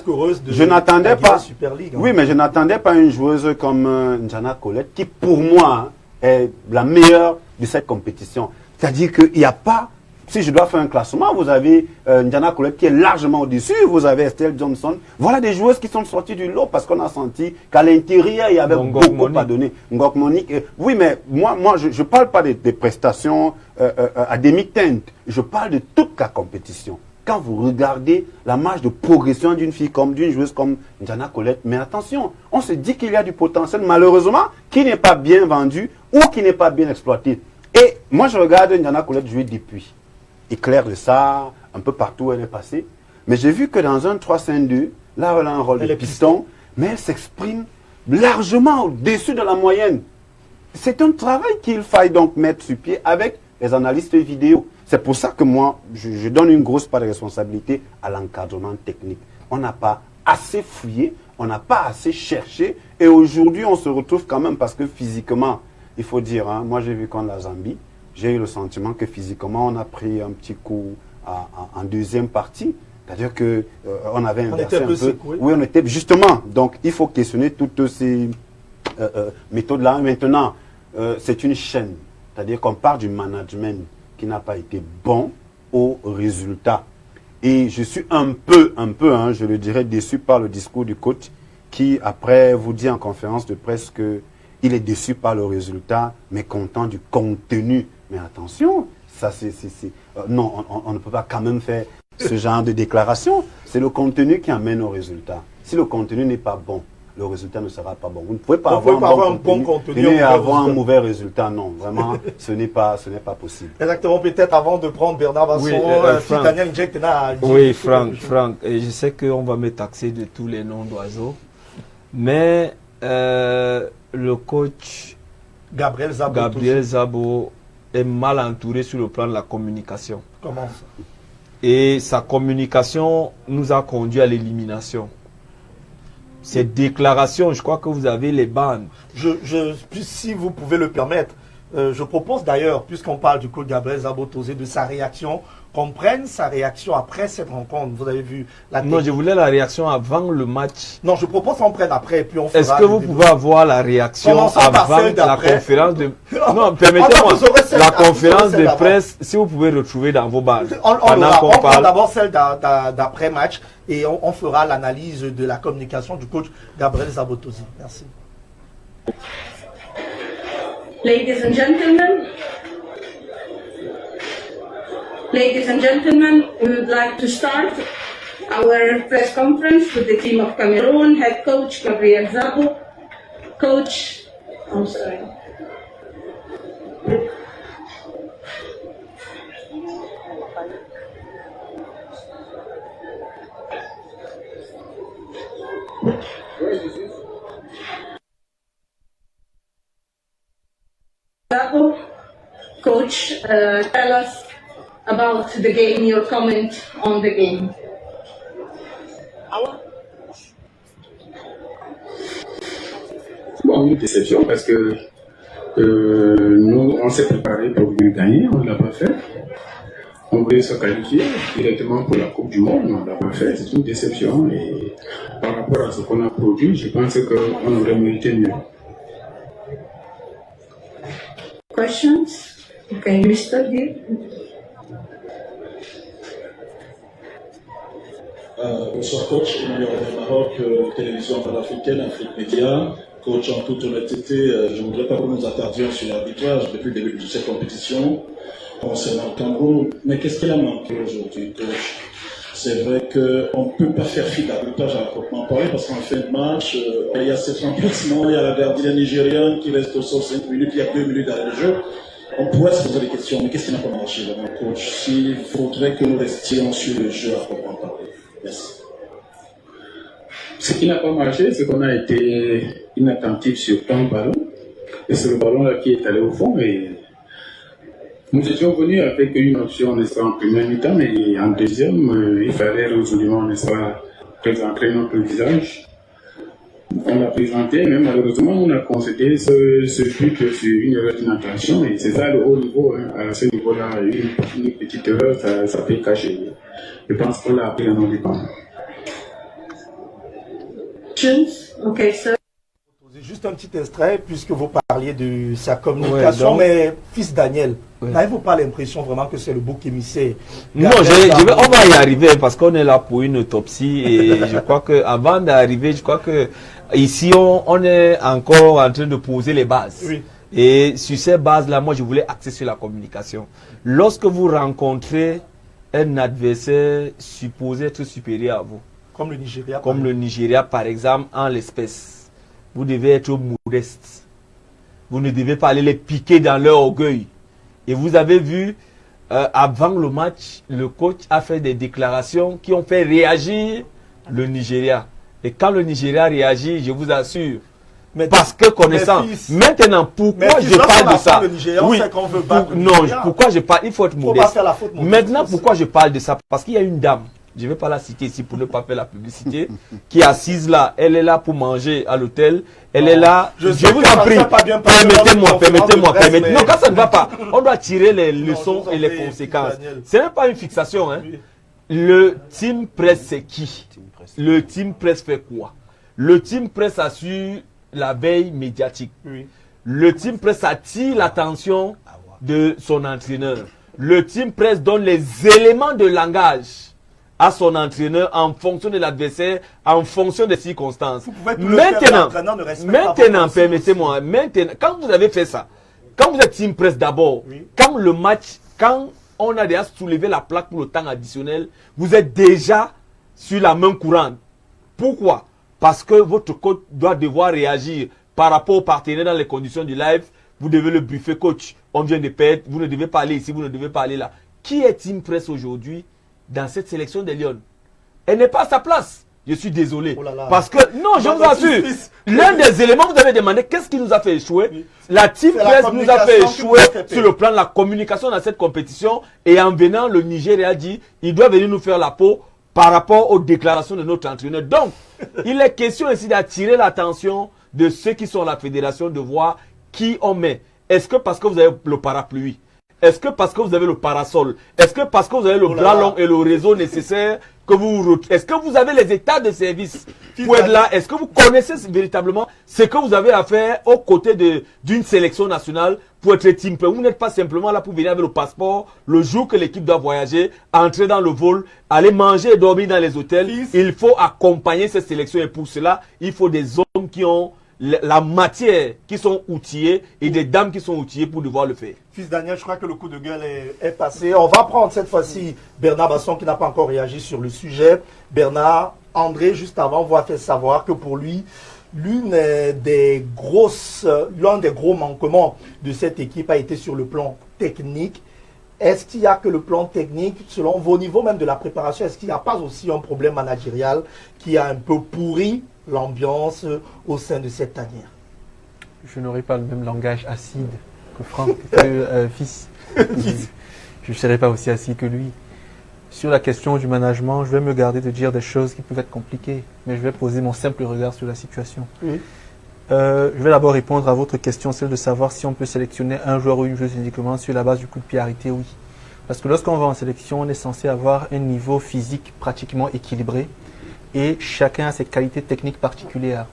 Je n'attendais pas. Super League, hein. Oui, mais je n'attendais pas une joueuse comme Njana Colette, qui pour moi est la meilleure de cette compétition. C'est-à-dire qu'il n'y a pas, si je dois faire un classement, vous avez Njana Colette qui est largement au-dessus, vous avez Estelle Johnson. Voilà des joueuses qui sont sorties du lot parce qu'on a senti qu'à l'intérieur, il y avait beaucoup à donner. Ngok Monique, oui, mais moi je ne parle pas des prestations à demi-teinte. Je parle de toute la compétition. Quand vous regardez la marge de progression d'une fille comme d'une joueuse comme Njana Colette, mais attention, on se dit qu'il y a du potentiel, malheureusement, qui n'est pas bien vendu ou qui n'est pas bien exploité. Et moi, je regarde Njana Colette jouer depuis. Éclair de ça, un peu partout où elle est passée. Mais j'ai vu que dans un 3-5-2, là, elle a un rôle de piston, mais elle s'exprime largement au-dessus de la moyenne. C'est un travail qu'il faille donc mettre sur pied avec les analystes vidéo. C'est pour ça que moi, je donne une grosse part de responsabilité à l'encadrement technique. On n'a pas assez fouillé, on n'a pas assez cherché. Et aujourd'hui, on se retrouve quand même parce que physiquement, il faut dire, hein, moi j'ai vu contre la Zambie, j'ai eu le sentiment que physiquement, on a pris un petit coup en deuxième partie. C'est-à-dire qu'on avait inversé un peu. Secoué. Oui, on était justement. Donc, il faut questionner toutes ces méthodes-là. Maintenant, c'est une chaîne. C'est-à-dire qu'on part du management qui n'a pas été bon au résultat. Et je suis un peu, hein, je le dirais, déçu par le discours du coach qui, après, vous dit en conférence de presse qu'il est déçu par le résultat, mais content du contenu. Mais attention, ça non, on ne peut pas quand même faire ce genre de déclaration. C'est le contenu qui amène au résultat. Si le contenu n'est pas bon, le résultat ne sera pas bon. Vous ne pouvez pas avoir un bon contenu et avoir un mauvais résultat. Non, vraiment, ce n'est pas possible. Exactement, peut-être avant de prendre Bernard Vasson, si Daniel Injek a dit... Oui, Franck, et je sais qu'on va me taxer de tous les noms d'oiseaux, mais le coach Gabriel Zabo est mal entouré sur le plan de la communication. Comment ça? Et sa communication nous a conduit à l'élimination. Ces déclarations, je crois que vous avez les bandes. Si vous pouvez le permettre, je propose d'ailleurs, puisqu'on parle du coach Gabriel Zabotosé, de sa réaction, qu'on prenne sa réaction après cette rencontre. Vous avez vu la technique. Non, je voulais la réaction avant le match. Non, je propose qu'on prenne après, puis on fera... Est-ce que vous pouvez avoir la réaction avant la conférence de... Non, permettez-moi, la conférence de presse, si vous pouvez retrouver dans vos bases. On prend d'abord celle d'après-match et on fera l'analyse de la communication du coach Gabriel Zabotosi. Merci. Ladies and gentlemen, we would like to start our press conference with the team of Cameroon, head coach Gabriel Zabo, coach, I'm sorry. Coach, tell us about the game, your comment on the game. Bon, une déception parce que nous, on s'est préparé pour gagner, on ne l'a pas fait. On voulait se qualifier directement pour la Coupe du Monde, on ne l'a pas fait. C'est une déception et par rapport à ce qu'on a produit, je pense qu'on aurait mérité mieux. Questions? Okay, Mr. here. Bonsoir coach, Emmanuel du Maroc, télévision panafricaine, Afrique Média. Coach, en toute honnêteté, je ne voudrais pas que nous nous attardions sur l'arbitrage depuis le début de cette compétition concernant le Cameroun. Mais qu'est-ce qu'il a manqué aujourd'hui, coach? C'est vrai qu'on ne peut pas faire fi d'arbitrage à proprement parler parce qu'en fin de match, il y a ces remplacements, il y a la gardienne nigériane qui reste au sol 5 minutes, il y a 2 minutes d'arrêt de jeu. On pourrait se poser des questions, mais qu'est-ce qui n'a pas marché, vraiment, coach? S'il faudrait que nous restions sur le jeu à proprement parler. Merci. Ce qui n'a pas marché, c'est qu'on a été inattentif sur ton ballon. Et c'est le ballon là qui est allé au fond. Et nous étions venus avec une option, n'est-ce pas, en première mi-temps, mais en deuxième, il fallait résolument, n'est-ce pas, présenter notre visage. On l'a présenté, mais malheureusement, on a concédé ce but sur une erreur d'inattention. Et c'est ça le haut niveau. Hein. À ce niveau-là, une petite erreur, ça peut cacher. Je pense qu'on l'a appris à nos dépens. Okay, sir. Juste un petit extrait, puisque vous parliez de sa communication, mais fils Daniel, n'avez-vous pas l'impression vraiment que c'est le bouc émissaire? Non, on va y arriver parce qu'on est là pour une autopsie et je crois qu'avant d'arriver, je crois que ici on est encore en train de poser les bases. Oui. Et sur ces bases-là, moi je voulais axer sur la communication. Lorsque vous rencontrez un adversaire supposé être supérieur à vous, comme le Nigeria par exemple, en l'espèce, vous devez être modeste. Vous ne devez pas aller les piquer dans leur orgueil. Et vous avez vu, avant le match, le coach a fait des déclarations qui ont fait réagir le Nigeria. Et quand le Nigeria réagit, je vous assure, parce que connaissant, maintenant, pourquoi je parle de ça? Oui, pourquoi je parle? Il faut être modeste. Maintenant, pourquoi je parle de ça? Parce qu'il y a une dame, je ne vais pas la citer ici pour ne pas faire la publicité, qui est assise là. Elle est là pour manger à l'hôtel. Elle est là. Je vous en prie. Permettez-moi. Non, quand ça ne va pas, on doit tirer les leçons et les conséquences. Ce n'est pas une fixation. Hein. Le team press, c'est qui? Le team press fait quoi? Le team press assure la veille médiatique. Le team press attire l'attention de son entraîneur. Le team press donne les éléments de langage à son entraîneur en fonction de l'adversaire, en fonction des circonstances. Maintenant, permettez-moi, quand vous avez fait ça, quand vous êtes team press d'abord, quand le match, quand on a déjà soulevé la plaque pour le temps additionnel, vous êtes déjà sur la main courante. Pourquoi? Parce que votre coach doit devoir réagir par rapport au partenaire dans les conditions du live. Vous devez le briefer, coach. On vient de perdre, vous ne devez pas aller ici, vous ne devez pas aller là. Qui est team press aujourd'hui dans cette sélection des Lions? Elle n'est pas à sa place. Je suis désolé. Oh là là. Parce que, non, je vous assure, l'un des éléments, vous avez demandé qu'est-ce qui nous a fait échouer. La team press nous a fait échouer sur le plan de la communication dans cette compétition. Et en venant, le Nigeria a dit, il doit venir nous faire la peau par rapport aux déclarations de notre entraîneur. Donc, il est question ici d'attirer l'attention de ceux qui sont à la fédération de voir qui on met. Est-ce que parce que vous avez le parapluie? Est-ce que parce que vous avez le parasol? Est-ce que parce que vous avez le bras long et le réseau nécessaire que vous... Est-ce que vous avez les états de service pour être là? Est-ce que vous connaissez véritablement ce que vous avez à faire aux côtés d'une sélection nationale pour être team play? Vous n'êtes pas simplement là pour venir avec le passeport le jour que l'équipe doit voyager, entrer dans le vol, aller manger et dormir dans les hôtels. Il faut accompagner cette sélection et pour cela, il faut des hommes qui ont la matière, qui sont outillés et des dames qui sont outillées pour devoir le faire. Fils Daniel, je crois que le coup de gueule est passé. On va prendre cette fois-ci Bernard Basson qui n'a pas encore réagi sur le sujet. Bernard, André, juste avant, vous a fait savoir que pour lui, l'un des gros manquements de cette équipe a été sur le plan technique. Est-ce qu'il y a que le plan technique, selon vos niveaux même de la préparation, est-ce qu'il n'y a pas aussi un problème managérial qui a un peu pourri l'ambiance au sein de cette tanière? Je n'aurai pas le même langage acide que Franck, que Fils. Je ne serai pas aussi assis que lui. Sur la question du management, je vais me garder de dire des choses qui peuvent être compliquées, mais je vais poser mon simple regard sur la situation. Oui. Je vais d'abord répondre à votre question, celle de savoir si on peut sélectionner un joueur ou une joueuse uniquement sur la base du coup de pied arrêté, oui. Parce que lorsqu'on va en sélection, on est censé avoir un niveau physique pratiquement équilibré et chacun a ses qualités techniques particulières.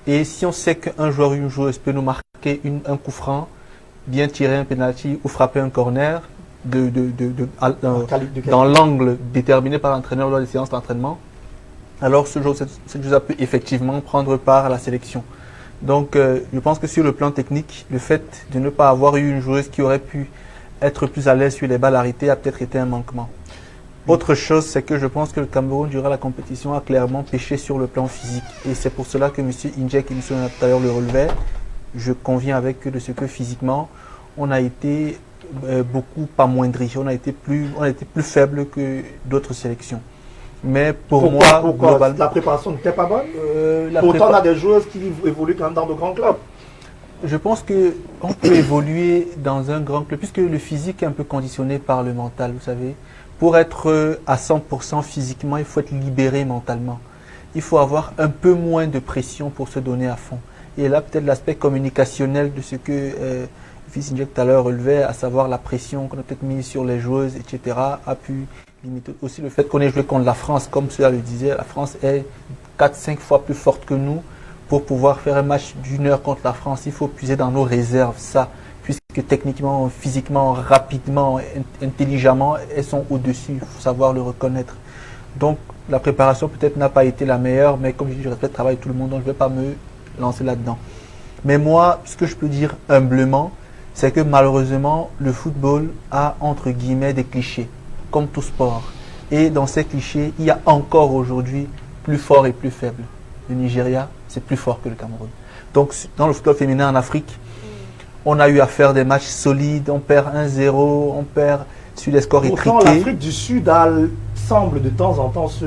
Et si on sait qu'un joueur ou une joueuse peut nous marquer un coup franc, bien tirer un penalty ou frapper un corner dans l'angle déterminé par l'entraîneur lors des séances d'entraînement, alors cette joueuse peut effectivement prendre part à la sélection. Donc je pense que sur le plan technique, le fait de ne pas avoir eu une joueuse qui aurait pu être plus à l'aise sur les balles arrêtées a peut-être été un manquement. Autre chose, c'est que je pense que le Cameroun, durant la compétition, a clairement pêché sur le plan physique. Et c'est pour cela que M. Injek et M. Natayor le relevaient. Je conviens avec eux de ce que physiquement, on a été beaucoup amoindri. On a été plus faible que d'autres sélections. Mais pourquoi globalement, la préparation n'était pas bonne Pourtant, on a des joueuses qui évoluent quand même dans de grands clubs. Je pense qu'on peut évoluer dans un grand club, puisque le physique est un peu conditionné par le mental, vous savez. Pour être à 100% physiquement, il faut être libéré mentalement. Il faut avoir un peu moins de pression pour se donner à fond. Et là, peut-être l'aspect communicationnel de ce que Fils Injek tout à l'heure relevait, à savoir la pression qu'on a peut-être mise sur les joueuses, etc., a pu limiter aussi le fait qu'on ait joué contre la France. Comme cela le disait, la France est 4-5 fois plus forte que nous. Pour pouvoir faire un match d'une heure contre la France, il faut puiser dans nos réserves, ça. Puisque techniquement, physiquement, rapidement, intelligemment, elles sont au-dessus, il faut savoir le reconnaître. Donc, la préparation peut-être n'a pas été la meilleure, mais comme je dis, je respecte le travail de tout le monde, donc je ne vais pas me lancer là-dedans. Mais moi, ce que je peux dire humblement, c'est que malheureusement, le football a, entre guillemets, des clichés, comme tout sport. Et dans ces clichés, il y a encore aujourd'hui plus fort et plus faible. Le Nigeria, c'est plus fort que le Cameroun. Donc, dans le football féminin en Afrique, on a eu à faire des matchs solides, on perd 1-0, on perd sur des scores étriqués. Pourtant, l'Afrique du Sud semble de temps en temps se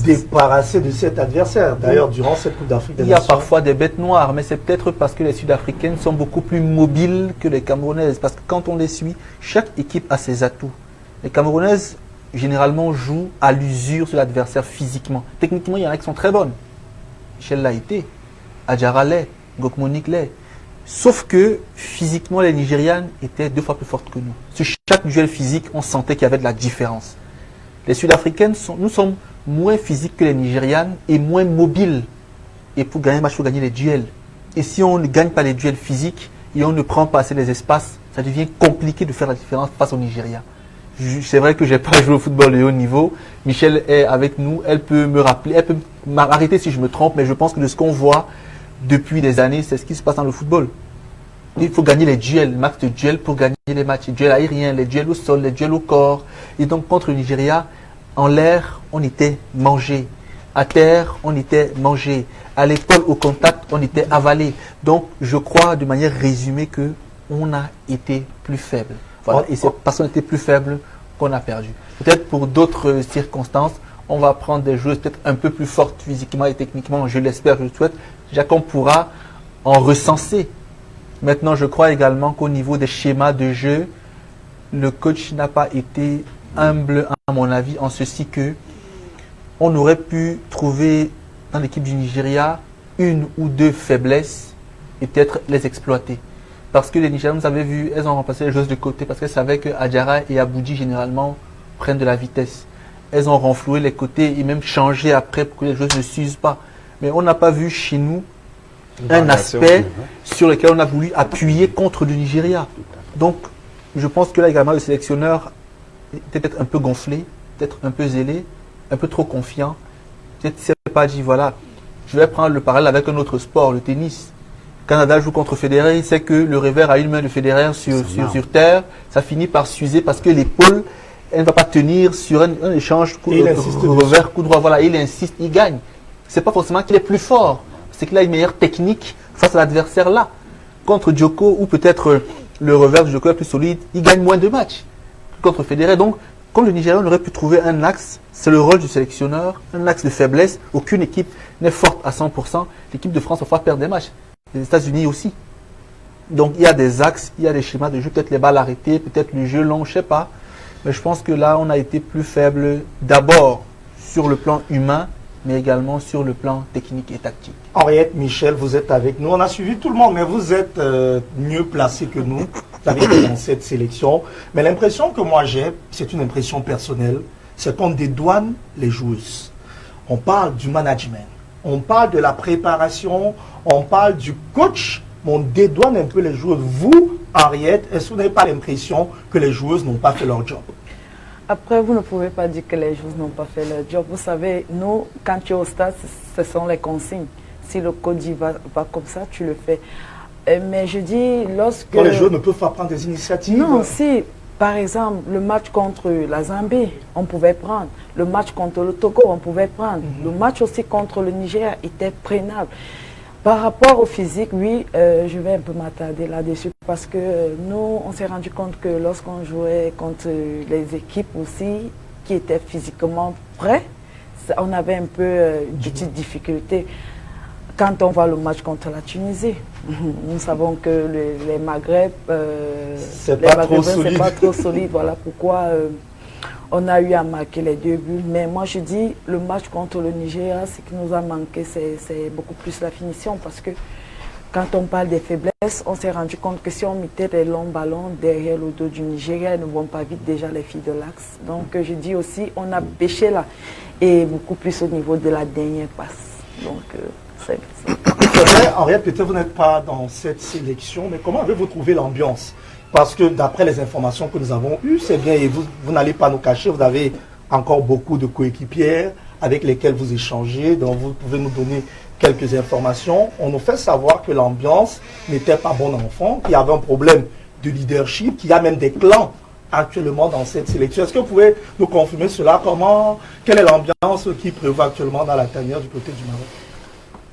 débarrasser de cet adversaire. D'ailleurs, durant cette Coupe d'Afrique des Nations, il y a parfois des bêtes noires, mais c'est peut-être parce que les Sud-Africaines sont beaucoup plus mobiles que les Camerounaises. Parce que quand on les suit, chaque équipe a ses atouts. Les Camerounaises, généralement, jouent à l'usure sur l'adversaire physiquement. Techniquement, il y en a qui sont très bonnes. Michel l'a été, Adjara l'est, Gokmonik l'est. Sauf que physiquement, les Nigérianes étaient 2 fois plus fortes que nous. Sur chaque duel physique, on sentait qu'il y avait de la différence. Les Sud-Africaines, nous sommes moins physiques que les Nigérianes et moins mobiles. Et pour gagner un match, il faut gagner les duels. Et si on ne gagne pas les duels physiques et on ne prend pas assez les espaces, ça devient compliqué de faire la différence face au Nigeria. C'est vrai que je n'ai pas joué au football de haut niveau. Michel est avec nous, elle peut me rappeler, elle peut m'arrêter si je me trompe, mais je pense que de ce qu'on voit depuis des années, c'est ce qui se passe dans le football. Il faut gagner les duels, les matchs de duels pour gagner les matchs. Les duels aériens, les duels au sol, les duels au corps. Et donc contre le Nigeria, en l'air, on était mangé. À terre, on était mangé. À l'épaule, au contact, on était avalé. Donc je crois de manière résumée qu'on a été plus faible. Voilà. Et c'est parce qu'on était plus faible qu'on a perdu. Peut-être pour d'autres circonstances, on va prendre des joueuses peut-être un peu plus fortes physiquement et techniquement, je l'espère, je le souhaite. Déjà qu'on pourra en recenser. Maintenant, je crois également qu'au niveau des schémas de jeu, le coach n'a pas été humble, à mon avis, en ceci que on aurait pu trouver dans l'équipe du Nigeria 1 ou 2 faiblesses et peut-être les exploiter. Parce que les Nigériens, vous avez vu, elles ont remplacé les joueuses de côté parce qu'elles savaient que Adjara et Aboudji, généralement, prennent de la vitesse. Elles ont renfloué les côtés et même changé après pour que les joueuses ne s'usent pas. Mais on n'a pas vu chez nous un aspect sur lequel on a voulu appuyer contre le Nigeria. Donc, je pense que là également, le sélectionneur était peut-être un peu gonflé, peut-être un peu zélé, un peu trop confiant. Peut-être s'il n'a pas dit, voilà, je vais prendre le parallèle avec un autre sport, le tennis. Canada joue contre Federer, il sait que le revers à une main de Federer sur terre, ça finit par s'user parce que l'épaule, elle ne va pas tenir sur un échange revers, coup droit. Voilà, il insiste, il gagne. Ce n'est pas forcément qu'il est plus fort, c'est qu'il a une meilleure technique face à l'adversaire là. Contre Djoko, ou peut-être le revers de Djoko est plus solide, il gagne moins de matchs contre Federer. Donc, comme le Nigeria, on aurait pu trouver un axe, c'est le rôle du sélectionneur, un axe de faiblesse. Aucune équipe n'est forte à 100%. L'équipe de France va faire perdre des matchs. Les États-Unis aussi. Donc il y a des axes, il y a des schémas de jeu, peut-être les balles arrêtées, peut-être le jeu long, je ne sais pas. Mais je pense que là, on a été plus faible d'abord sur le plan humain, mais également sur le plan technique et tactique. Henriette, Michel, vous êtes avec nous. On a suivi tout le monde, mais vous êtes mieux placé que nous. Vous avez été dans cette sélection. Mais l'impression que moi j'ai, c'est une impression personnelle, c'est qu'on dédouane les joueuses. On parle du management, on parle de la préparation, on parle du coach, mais on dédouane un peu les joueuses. Vous, Henriette, est-ce que vous n'avez pas l'impression que les joueuses n'ont pas fait leur job? Après, vous ne pouvez pas dire que les joueuses n'ont pas fait leur job. Vous savez, nous, quand tu es au stade, ce sont les consignes. Si le coach va comme ça, tu le fais. Mais je dis, lorsque... Quand les joueurs ne peuvent pas prendre des initiatives. Non, si, par exemple, le match contre la Zambie, on pouvait prendre. Le match contre le Togo, on pouvait prendre. Le match aussi contre le Nigeria était prenable. Par rapport au physique, oui, je vais un peu m'attarder là-dessus parce que nous, on s'est rendu compte que lorsqu'on jouait contre les équipes aussi qui étaient physiquement prêts, on avait un peu une petite difficulté. Quand on voit le match contre la Tunisie, nous savons que les Maghreb, c'est pas trop solide. Voilà pourquoi on a eu à marquer les 2 buts. Mais moi, je dis, le match contre le Nigeria, ce qui nous a manqué, c'est beaucoup plus la finition. Parce que quand on parle des faiblesses, on s'est rendu compte que si on mettait des longs ballons derrière le dos du Nigeria, elles ne vont pas vite déjà les filles de l'axe. Donc, je dis aussi, on a pêché là. Et beaucoup plus au niveau de la dernière passe. Donc, c'est vrai, Henriette, peut-être vous n'êtes pas dans cette sélection, mais comment avez-vous trouvé l'ambiance? Parce que d'après les informations que nous avons eues, c'est bien, et vous n'allez pas nous cacher, vous avez encore beaucoup de coéquipières avec lesquelles vous échangez, donc vous pouvez nous donner quelques informations. On nous fait savoir que l'ambiance n'était pas bonne enfant, qu'il y avait un problème de leadership, qu'il y a même des clans actuellement dans cette sélection. Est-ce que vous pouvez nous confirmer cela? Quelle est l'ambiance qui prévaut actuellement dans la tanière du côté du Maroc?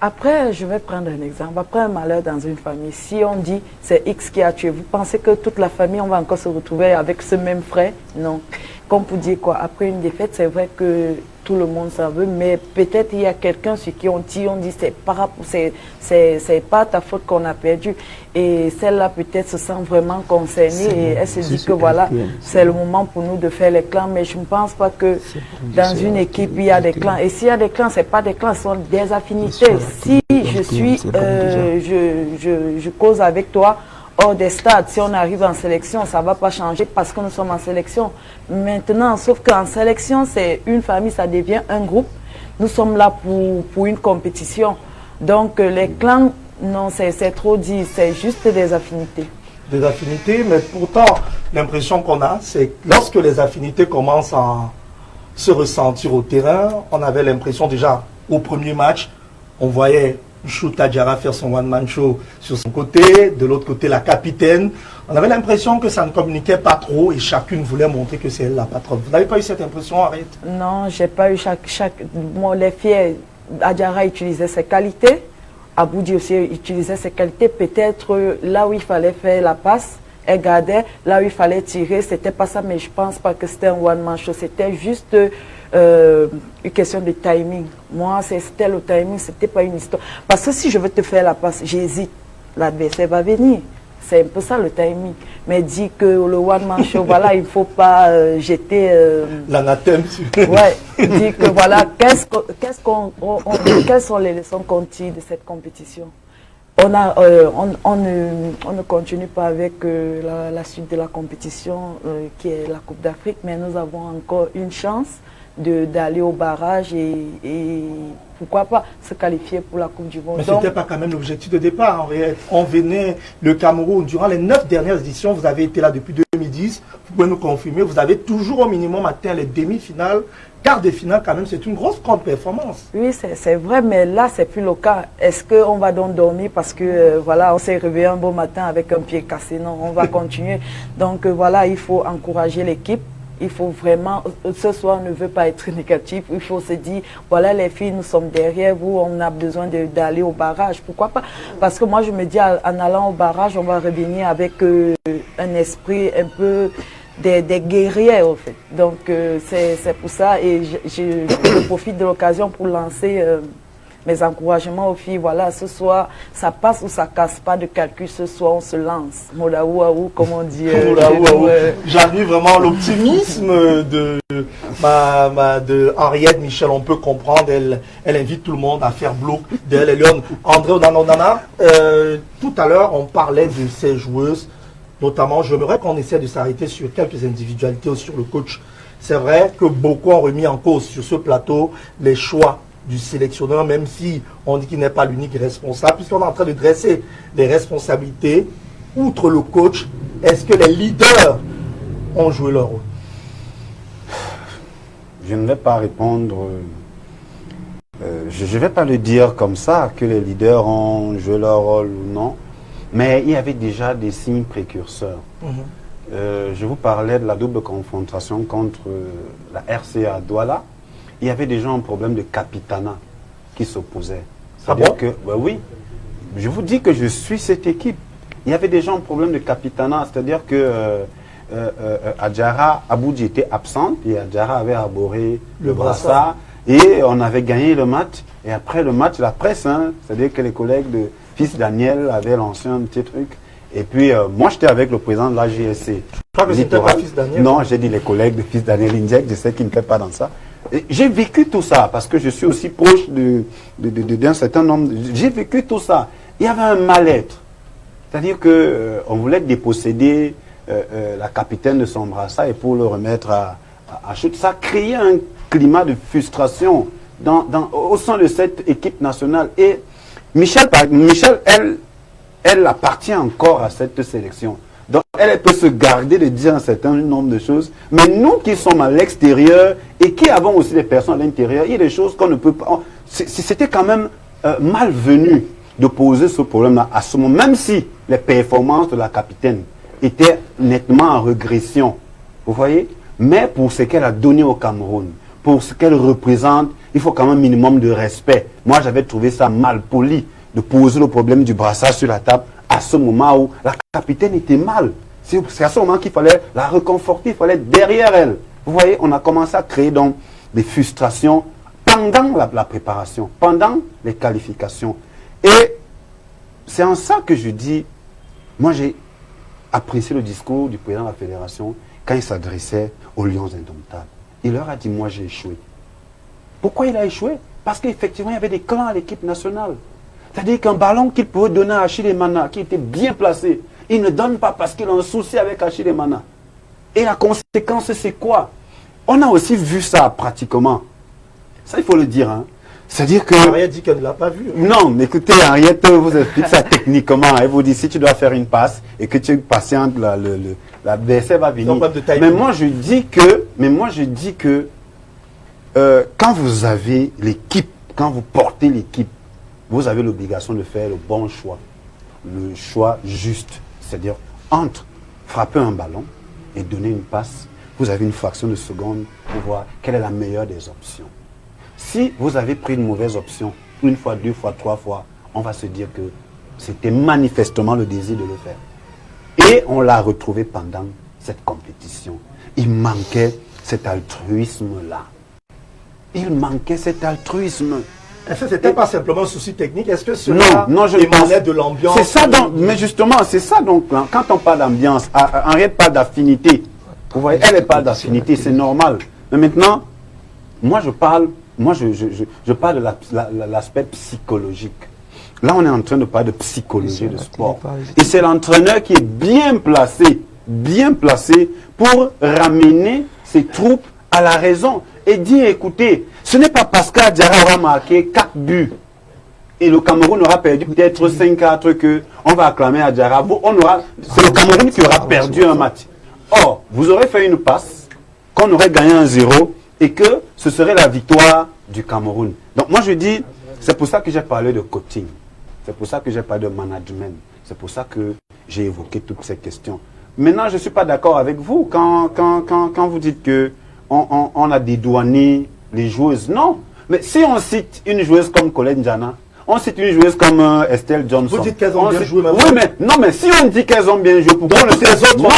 Après, je vais prendre un exemple. Après un malheur dans une famille, si on dit c'est X qui a tué, vous pensez que toute la famille, on va encore se retrouver avec ce même frère? Non. Comme pour dire quoi, après une défaite, c'est vrai que tout le monde s'en veut, mais peut-être il y a quelqu'un sur qui on dit c'est pas ta faute qu'on a perdu. Et celle-là peut-être se sent vraiment concernée et elle se dit que voilà, c'est le moment pour nous de faire les clans. Mais je ne pense pas que dans une équipe, il y a des clans. Et s'il y a des clans, ce n'est pas des clans, ce sont des affinités. Si je cause avec toi hors des stades, si on arrive en sélection, ça ne va pas changer parce que nous sommes en sélection. Maintenant, sauf qu'en sélection, c'est une famille, ça devient un groupe. Nous sommes là pour une compétition. Donc les clans, non, c'est trop dit, c'est juste des affinités. Des affinités, mais pourtant, l'impression qu'on a, c'est que lorsque les affinités commencent à se ressentir au terrain, on avait l'impression déjà, au premier match, on voyait Chouta Diarra faire son one-man show sur son côté, de l'autre côté la capitaine. On avait l'impression que ça ne communiquait pas trop et chacune voulait montrer que c'est elle la patronne. Vous n'avez pas eu cette impression, Henriette? Non, j'ai pas eu les filles, Adjara utilisait ses qualités, Aboudi aussi utilisait ses qualités. Peut-être là où il fallait faire la passe, elle gardait. Là où il fallait tirer, c'était pas ça, mais je pense pas que c'était un one-man show. C'était juste une question de timing. Moi, c'était le timing, c'était pas une histoire. Parce que si je veux te faire la passe, j'hésite. L'adversaire va venir. C'est un peu ça le timing. Mais dit que le one-man show, voilà, il ne faut pas jeter... l'anathème. Ouais, dit que voilà, quelles sont les leçons qu'on tire de cette compétition? On ne continue pas avec la suite de la compétition qui est la Coupe d'Afrique, mais nous avons encore une chance d'aller au barrage et pourquoi pas se qualifier pour la Coupe du Monde. Mais ce n'était pas quand même l'objectif de départ, Henriette. On venait, le Cameroun, durant les 9 dernières éditions, vous avez été là depuis 2010, vous pouvez nous confirmer, vous avez toujours au minimum atteint les demi-finales, quart de finale quand même, c'est une grosse performance. Oui, c'est vrai, mais là, c'est plus le cas. Est-ce qu'on va donc dormir parce que, voilà, on s'est réveillé un beau matin avec un pied cassé? Non, on va continuer. Donc, voilà, il faut encourager l'équipe. Il faut vraiment, ce soir, on ne veut pas être négatif. Il faut se dire, voilà les filles, nous sommes derrière vous, on a besoin d'aller au barrage. Pourquoi pas? Parce que moi, je me dis, en allant au barrage, on va revenir avec un esprit un peu des guerriers, en fait. Donc, c'est pour ça. Et je profite de l'occasion pour lancer mes encouragements aux filles, voilà, ce soir, ça passe ou ça casse pas de calcul, ce soir, on se lance. Moulaouaou, comme on dit. J'arrive vraiment à l'optimisme de Henriette Michel, on peut comprendre, elle invite tout le monde à faire bloc d'elle et Léon. André Onanonana, tout à l'heure, on parlait de ces joueuses, notamment, j'aimerais qu'on essaie de s'arrêter sur quelques individualités ou sur le coach. C'est vrai que beaucoup ont remis en cause sur ce plateau les choix du sélectionneur, même si on dit qu'il n'est pas l'unique responsable, puisqu'on est en train de dresser les responsabilités. Outre le coach, est-ce que les leaders ont joué leur rôle? Je ne vais pas répondre, je ne vais pas le dire comme ça, que les leaders ont joué leur rôle ou non, mais il y avait déjà des signes précurseurs. Je vous parlais de la double confrontation contre la RCA Douala. Il y avait déjà un problème de capitanat qui s'opposait. C'est-à-dire que, oui, je vous dis que je suis cette équipe. Il y avait déjà un problème de capitanat, c'est-à-dire que Adjara Aboudji était absente et Adjara avait arboré le brassard et on avait gagné le match. Et après le match, la presse, hein, c'est-à-dire que les collègues de Fils Daniel avaient lancé un petit truc. Et puis, moi, j'étais avec le président de la GSC. Je crois que c'était pas Fils Daniel. Non, j'ai dit les collègues de Fils Daniel Inject, je sais qu'il ne fait pas dans ça. J'ai vécu tout ça, parce que je suis aussi proche d'un certain nombre. J'ai vécu tout ça. Il y avait un mal-être. C'est-à-dire qu'on voulait déposséder la capitaine de son brassard et pour le remettre à chute. Ça créait un climat de frustration au sein de cette équipe nationale. Et Michel, elle appartient encore à cette sélection. Donc, elle peut se garder de dire un certain nombre de choses. Mais nous qui sommes à l'extérieur et qui avons aussi des personnes à l'intérieur, il y a des choses qu'on ne peut pas... C'était quand même malvenu de poser ce problème-là à ce moment, même si les performances de la capitaine étaient nettement en régression. Vous voyez? Mais pour ce qu'elle a donné au Cameroun, pour ce qu'elle représente, il faut quand même un minimum de respect. Moi, j'avais trouvé ça mal poli de poser le problème du brassage sur la table à ce moment où la capitaine était mal. C'est à ce moment qu'il fallait la réconforter, il fallait être derrière elle. Vous voyez, on a commencé à créer donc des frustrations pendant la préparation, pendant les qualifications. Et c'est en ça que je dis, moi j'ai apprécié le discours du président de la fédération quand il s'adressait aux Lions indomptables. Il leur a dit, moi j'ai échoué. Pourquoi il a échoué? Parce qu'effectivement il y avait des clans à l'équipe nationale. C'est-à-dire qu'un ballon qu'il pouvait donner à Achille Emana, qui était bien placé, il ne donne pas parce qu'il a un souci avec Achille Emana. Et la conséquence, c'est quoi? On a aussi vu ça pratiquement. Ça, il faut le dire. Hein. C'est-à-dire que... Henriette dit qu'elle ne l'a pas vu. Non, mais écoutez, Henriette vous explique ça techniquement. Elle vous dit, si tu dois faire une passe et que tu patientes, l'adversaire va venir. Mais moi, je dis que quand vous avez l'équipe, quand vous portez l'équipe, vous avez l'obligation de faire le bon choix, le choix juste. C'est-à-dire, entre frapper un ballon et donner une passe, vous avez une fraction de seconde pour voir quelle est la meilleure des options. Si vous avez pris une mauvaise option, une fois, deux fois, trois fois, on va se dire que c'était manifestement le désir de le faire. Et on l'a retrouvé pendant cette compétition. Il manquait cet altruisme-là. Il manquait cet altruisme. Est-ce que ce n'était pas simplement un souci technique? Est-ce que cela émanait de l'ambiance? C'est ça donc, mais justement, c'est ça donc, quand on parle d'ambiance, Henriette parle d'affinité. Vous voyez, elle n'est pas d'affinité, c'est normal. Mais maintenant, moi je parle de l'aspect psychologique. Là, on est en train de parler de psychologie de sport. Et c'est l'entraîneur qui est bien placé pour ramener ses troupes à la raison et dire, écoutez, ce n'est pas parce qu'Adjara aura marqué 4 buts et le Cameroun aura perdu peut-être 5-4 qu'on va acclamer Adjara. C'est le Cameroun qui aura perdu un match. Or, vous aurez fait une passe, qu'on aurait gagné 1-0 et que ce serait la victoire du Cameroun. Donc moi je dis, c'est pour ça que j'ai parlé de coaching, c'est pour ça que j'ai parlé de management, c'est pour ça que j'ai évoqué toutes ces questions. Maintenant, je ne suis pas d'accord avec vous quand vous dites que on a dédouané les joueuses. Non, mais si on cite une joueuse comme Colette Jana, on cite une joueuse comme Estelle Johnson. Vous dites qu'elles ont bien joué. Oui, mais non, mais si on dit qu'elles ont bien joué, pourquoi le fait non,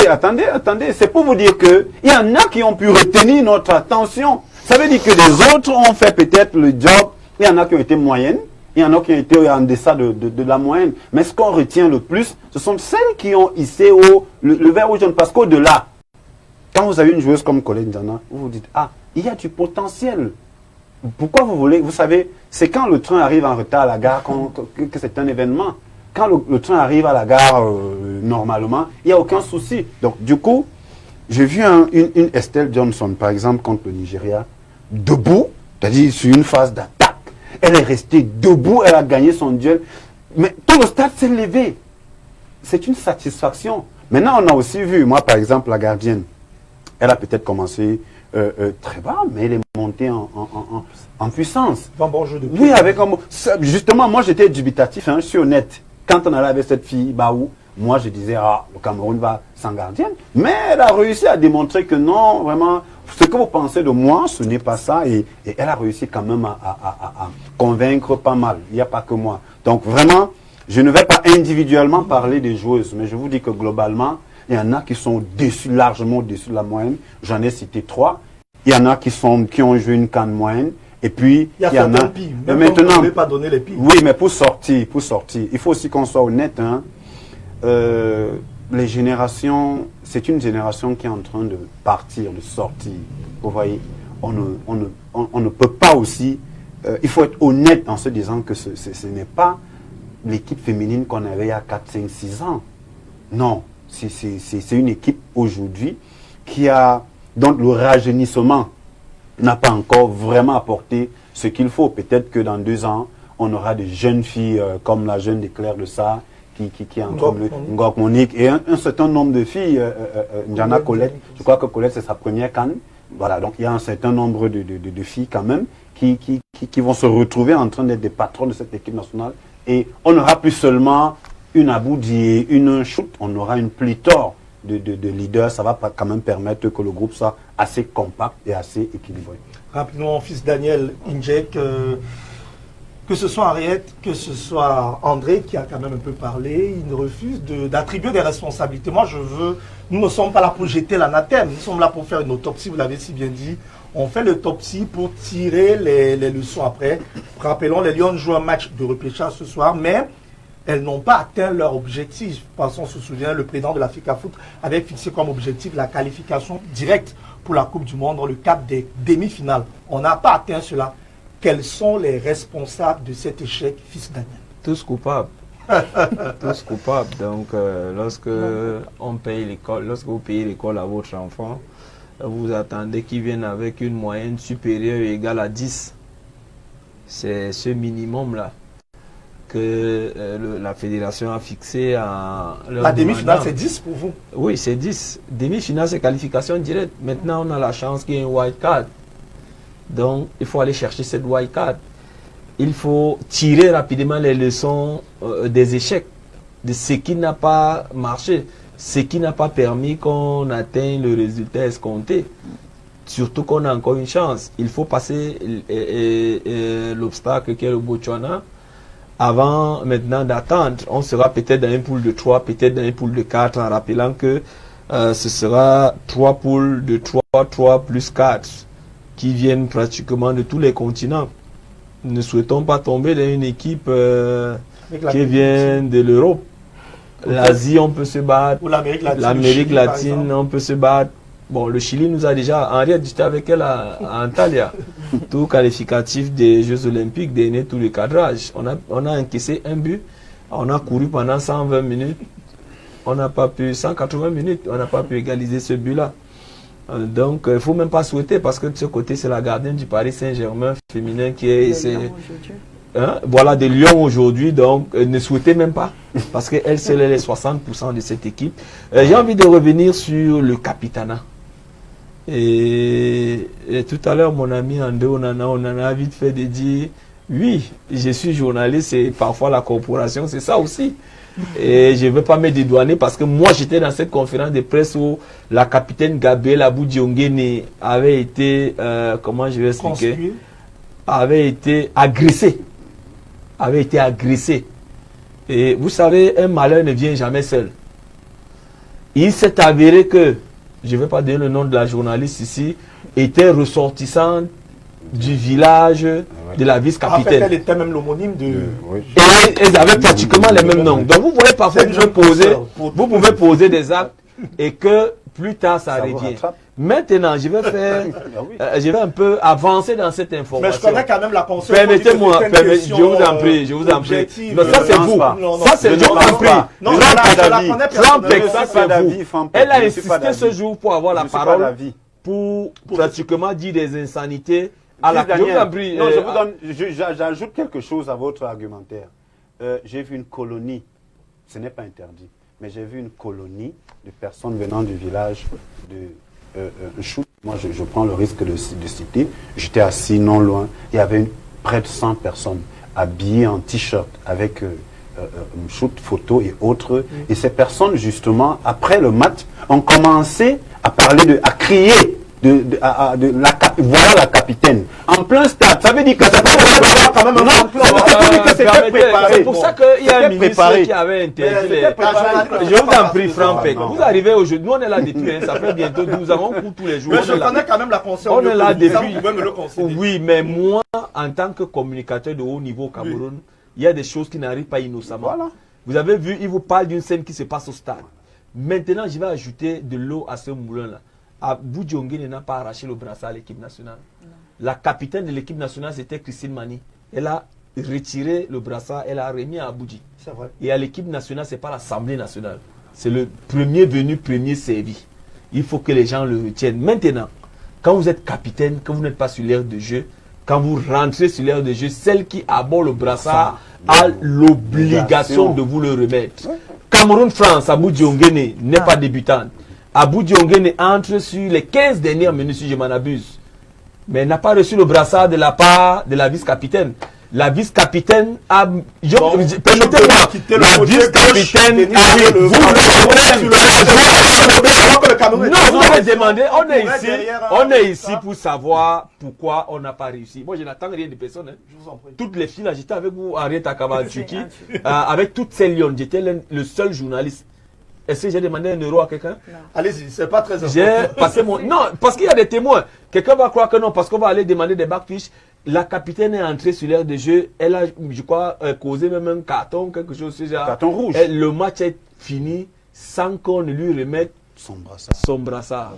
attendez, c'est pour vous dire que il y en a qui ont pu retenir notre attention. Ça veut dire que les autres ont fait peut-être le job Il y en a qui ont été moyennes, il y en a qui ont été en deçà de la moyenne. Mais ce qu'on retient le plus, ce sont celles qui ont hissé le vert ou jaune. Parce qu'au-delà, quand vous avez une joueuse comme Colette Ndiana, vous vous dites, ah, il y a du potentiel. Pourquoi vous voulez, vous savez, c'est quand le train arrive en retard à la gare que c'est un événement. Quand le train arrive à la gare normalement, il n'y a aucun souci. Donc du coup, j'ai vu une Estelle Johnson, par exemple, contre le Nigeria, debout, c'est-à-dire sur une phase d'attaque. Elle est restée debout, elle a gagné son duel. Mais tout le stade s'est levé. C'est une satisfaction. Maintenant, on a aussi vu, moi par exemple, la gardienne, elle a peut-être commencé très bas, mais elle est montée en puissance. Bon jeu de pied. Oui, justement, moi j'étais dubitatif, hein, je suis honnête. Quand on allait avec cette fille, Baou, moi je disais, ah, le Cameroun va sans gardienne. Mais elle a réussi à démontrer que non, vraiment, ce que vous pensez de moi, ce n'est pas ça. Et elle a réussi quand même à convaincre pas mal. Il n'y a pas que moi. Donc vraiment, je ne vais pas individuellement parler des joueuses, mais je vous dis que globalement, il y en a qui sont largement au-dessus de la moyenne. J'en ai cité 3. Il y en a qui ont joué une canne moyenne. Et puis, il y en a pires. Maintenant, on ne peut pas donner les pires. Oui, mais pour sortir, il faut aussi qu'on soit honnête. Hein. Les générations, c'est une génération qui est en train de partir, de sortir. Vous voyez, on ne peut pas aussi... il faut être honnête en se disant que ce n'est pas l'équipe féminine qu'on avait il y a 4, 5, 6 ans. Non, c'est une équipe aujourd'hui dont le rajeunissement n'a pas encore vraiment apporté ce qu'il faut. Peut-être que dans 2 ans, on aura des jeunes filles comme la jeune de Claire de Sarr qui est en train de Ngok Monique et un certain nombre de filles, Ndiana Colette, je crois que Colette c'est sa première canne. Voilà, donc il y a un certain nombre de filles quand même qui vont se retrouver en train d'être des patrons de cette équipe nationale. Et on n'aura plus seulement une Aboudi et une Choute, on aura une pléthore de leaders. Ça va quand même permettre que le groupe soit assez compact et assez équilibré. Rapidement, fils Daniel Injek, que ce soit Henriette, que ce soit André qui a quand même un peu parlé, il refuse d'attribuer des responsabilités. Moi, nous ne sommes pas là pour jeter l'anathème, nous sommes là pour faire une autopsie, vous l'avez si bien dit. On fait l'autopsie pour tirer les leçons après. Rappelons, les Lions jouent un match de repêchage ce soir, mais elles n'ont pas atteint leur objectif. Parce qu'on se souvient, le président de l'Africa Foot avait fixé comme objectif la qualification directe pour la Coupe du Monde dans le cadre des demi-finales. On n'a pas atteint cela. Quels sont les responsables de cet échec, fils Daniel? Tous coupables. Tous coupables. Donc, lorsque vous payez l'école à votre enfant, vous attendez qu'il vienne avec une moyenne supérieure ou égale à 10. C'est ce minimum-là que la fédération a fixé à leur La demi-finale, c'est 10 pour vous? Oui, c'est 10. Demi-finale, c'est qualification directe. Maintenant, on a la chance qu'il y ait une white card. Donc, il faut aller chercher cette white card. Il faut tirer rapidement les leçons des échecs, de ce qui n'a pas marché, ce qui n'a pas permis qu'on atteigne le résultat escompté. Surtout qu'on a encore une chance. Il faut passer l'obstacle qui est le Botswana avant maintenant d'attendre. On sera peut-être dans une poule de 3, peut-être dans une poule de 4, en rappelant que ce sera 3 poules de 3 plus 4 qui viennent pratiquement de tous les continents. Nous ne souhaitons pas tomber dans une équipe qui vient de l'Europe. L'Asie, on peut se battre. Ou l'Amérique latine. L'Amérique latine, on peut se battre. Bon, le Chili nous a déjà... Henriette, j'étais avec elle à Antalya. Tout qualificatif des Jeux Olympiques, des tous les cadrages. On a encaissé un but. On a couru pendant 120 minutes. On n'a pas pu... 180 minutes. On n'a pas pu égaliser ce but-là. Donc, il ne faut même pas souhaiter, parce que de ce côté, c'est la gardienne du Paris Saint-Germain féminin qui est... Voilà, des Lions aujourd'hui, donc ne souhaitez même pas, parce qu'elle, c'est les 60% de cette équipe. J'ai envie de revenir sur le capitanat. Et tout à l'heure, mon ami André Onana a vite fait de dire, oui, je suis journaliste et parfois la corporation, c'est ça aussi. Et je ne veux pas me dédouaner parce que moi, j'étais dans cette conférence de presse où la capitaine Gabrielle Abou-Diongene avait été, comment je vais expliquer, avait été agressée. Et vous savez, un malheur ne vient jamais seul. Il s'est avéré que, je ne vais pas donner le nom de la journaliste ici, était ressortissante du village de la En fait, vice-capitaine. elle était même l'homonyme de... Et elles avaient pratiquement les mêmes noms. Donc vous voyez parfois, vous pouvez poser des actes et que plus tard ça revient. Maintenant, je vais faire, je vais un peu avancer dans cette information. Mais je connais quand même la pensée. Permettez-moi, je vous en prie, je vous en prie. Non, ça c'est vous. Ça c'est je vous en prie. Non, Frampek, ça c'est vous. Elle a insisté ce jour pour avoir la parole, pour pratiquement dire des insanités. À la... Je vous en prie. Non, j'ajoute quelque chose à votre argumentaire. J'ai vu une colonie, ce n'est pas interdit, mais j'ai vu une colonie de personnes venant du village de Chout. Moi, je prends le risque de citer. J'étais assis non loin. Il y avait près de 100 personnes habillées en t-shirt avec Chout, photo et autres. Et ces personnes, justement, après le match, ont commencé à parler à crier. Voilà la capitaine. En plein stade, ça veut dire que ça quand même c'est pour ça qu'il y a un ministre qui avait interdit. Je vous en prie, Frampek. Vous arrivez aujourd'hui, nous on est là depuis, ça fait bientôt 12 ans, on court tous les jours. Mais je connais quand même la pensée. On est là depuis. Oui, mais moi, en tant que communicateur de haut niveau au Cameroun, il y a des choses qui n'arrivent pas innocemment. Vous avez vu, il vous parle d'une scène qui se passe au stade. Maintenant, je vais ajouter de l'eau à ce moulin-là. Abou Diongé n'a pas arraché le brassard à l'équipe nationale. Non. La capitaine de l'équipe nationale, c'était Christine Mani. Elle a retiré le brassard, elle a remis à Aboudji. Et à l'équipe nationale, ce n'est pas l'Assemblée nationale. C'est le premier venu, premier servi. Il faut que les gens le retiennent. Maintenant, quand vous êtes capitaine, quand vous n'êtes pas sur l'aire de jeu, quand vous rentrez sur l'aire de jeu, celle qui aborde le brassard a l'obligation de vous le remettre. Cameroun-France, Abou Diongé n'est pas débutante. Abou Diongé entre sur les 15 dernières minutes, si je m'en abuse. Mais elle n'a pas reçu le brassard de la part de la vice-capitaine. La vice-capitaine a... Permettez-moi, la vice-capitaine a... Non, vous avez demandé, on est ici pour savoir pourquoi on n'a pas réussi. Moi, je n'attends rien de personne. Hein. Toutes les filles, là, j'étais avec vous, Henriette Akaba en Turquie, avec toutes ces lions. J'étais le seul journaliste. Est-ce que j'ai demandé 1 euro à quelqu'un? Allez-y, c'est pas très important. J'ai passé mon... Non, parce qu'il y a des témoins. Quelqu'un va croire que non, parce qu'on va aller demander des backfish. La capitaine est entrée sur l'aire de jeu. Elle a, je crois, causé même un carton, quelque chose. Carton rouge. Le match est fini sans qu'on ne lui remette son brassard.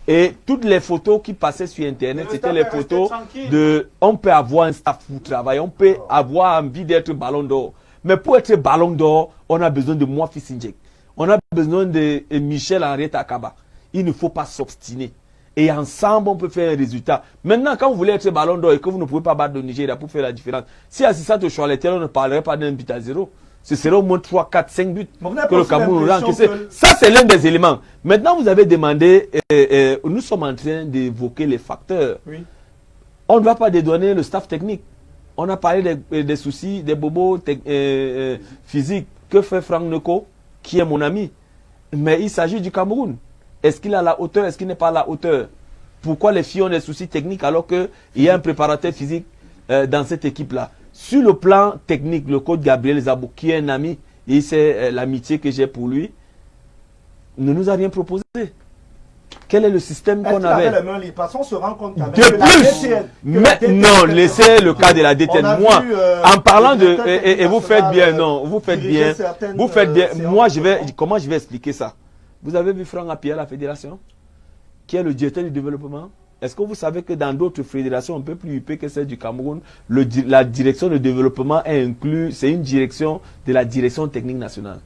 Et toutes les photos qui passaient sur Internet, c'était les photos de... On peut avoir un staff pour travailler, on peut avoir envie d'être ballon d'or. Mais pour être ballon d'or, on a besoin de moi, Fissinjek. On a besoin de Michel Henriette Akaba. Il ne faut pas s'obstiner. Et ensemble, on peut faire un résultat. Maintenant, quand vous voulez être ballon d'or et que vous ne pouvez pas battre le Nigeria pour faire la différence, si Assistant au Choaletel, on ne parlerait pas d'un but à 0. Ce serait au moins 3, 4, 5 buts que le Cameroun aura encaissé. Ça, c'est l'un des éléments. Maintenant, vous avez demandé, nous sommes en train d'évoquer les facteurs. Oui. On ne va pas dédouaner le staff technique. On a parlé des soucis, des bobos physiques. Que fait Franck Neko, qui est mon ami? Mais il s'agit du Cameroun. Est-ce qu'il a la hauteur? Est-ce qu'il n'est pas à la hauteur? Pourquoi les filles ont des soucis techniques alors qu'il y a un préparateur physique dans cette équipe-là? Sur le plan technique, le coach Gabriel Zabou, qui est un ami, et c'est l'amitié que j'ai pour lui, ne nous a rien proposé. Quel est le système qu'on avait? On se rend compte de plus. Mais non, laissez le cas de la DTN. Moi, en parlant de... Et vous faites bien, non, vous faites bien. Vous faites bien. Moi, comment je vais expliquer ça? Vous avez vu Franck Appiah à la fédération, qui est le directeur du développement? Est-ce que vous savez que dans d'autres fédérations un peu plus huppées que celle du Cameroun, la direction de développement est inclue, c'est une direction de la direction technique nationale.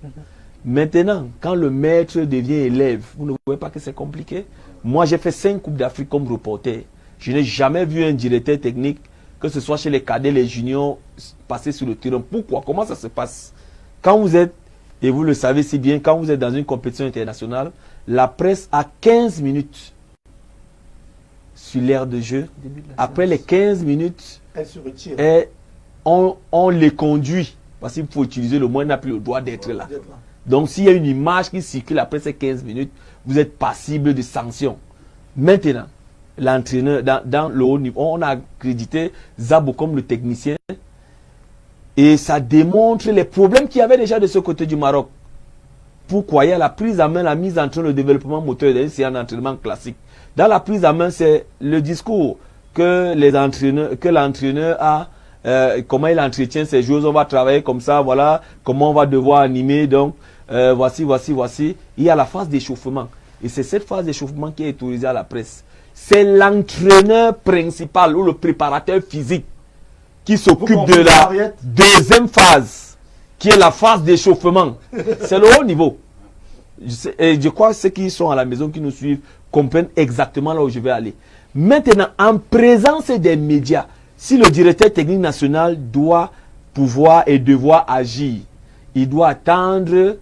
Maintenant, quand le maître devient élève, vous ne voyez pas que c'est compliqué? Moi, j'ai fait 5 Coupes d'Afrique comme reporter. Je n'ai jamais vu un directeur technique, que ce soit chez les cadets, les juniors, passer sur le terrain. Pourquoi? Comment ça se passe? Quand vous êtes, et vous le savez si bien, quand vous êtes dans une compétition internationale, la presse a 15 minutes sur l'aire de jeu. Après les 15 minutes, elle se retire. Et on les conduit. Parce qu'il faut utiliser le mot, il n'a plus le droit d'être là. Donc s'il y a une image qui circule après ces 15 minutes, vous êtes passible de sanctions. Maintenant, l'entraîneur, dans le haut niveau, on a accrédité Zabou comme le technicien. Et ça démontre les problèmes qu'il y avait déjà de ce côté du Maroc. Pourquoi? Il y a la prise en main, la mise en train, le développement moteur, c'est un entraînement classique. Dans la prise en main, c'est le discours. que l'entraîneur a, comment il entretient ses joueurs, on va travailler comme ça, voilà, comment on va devoir animer, donc voici. Il y a la phase d'échauffement. Et c'est cette phase d'échauffement qui est autorisée à la presse. C'est l'entraîneur principal ou le préparateur physique qui s'occupe de la deuxième phase, qui est la phase d'échauffement. C'est le haut niveau. Et je crois que ceux qui sont à la maison, qui nous suivent, comprennent exactement là où je vais aller. Maintenant, en présence des médias, si le directeur technique national doit pouvoir et devoir agir, il doit attendre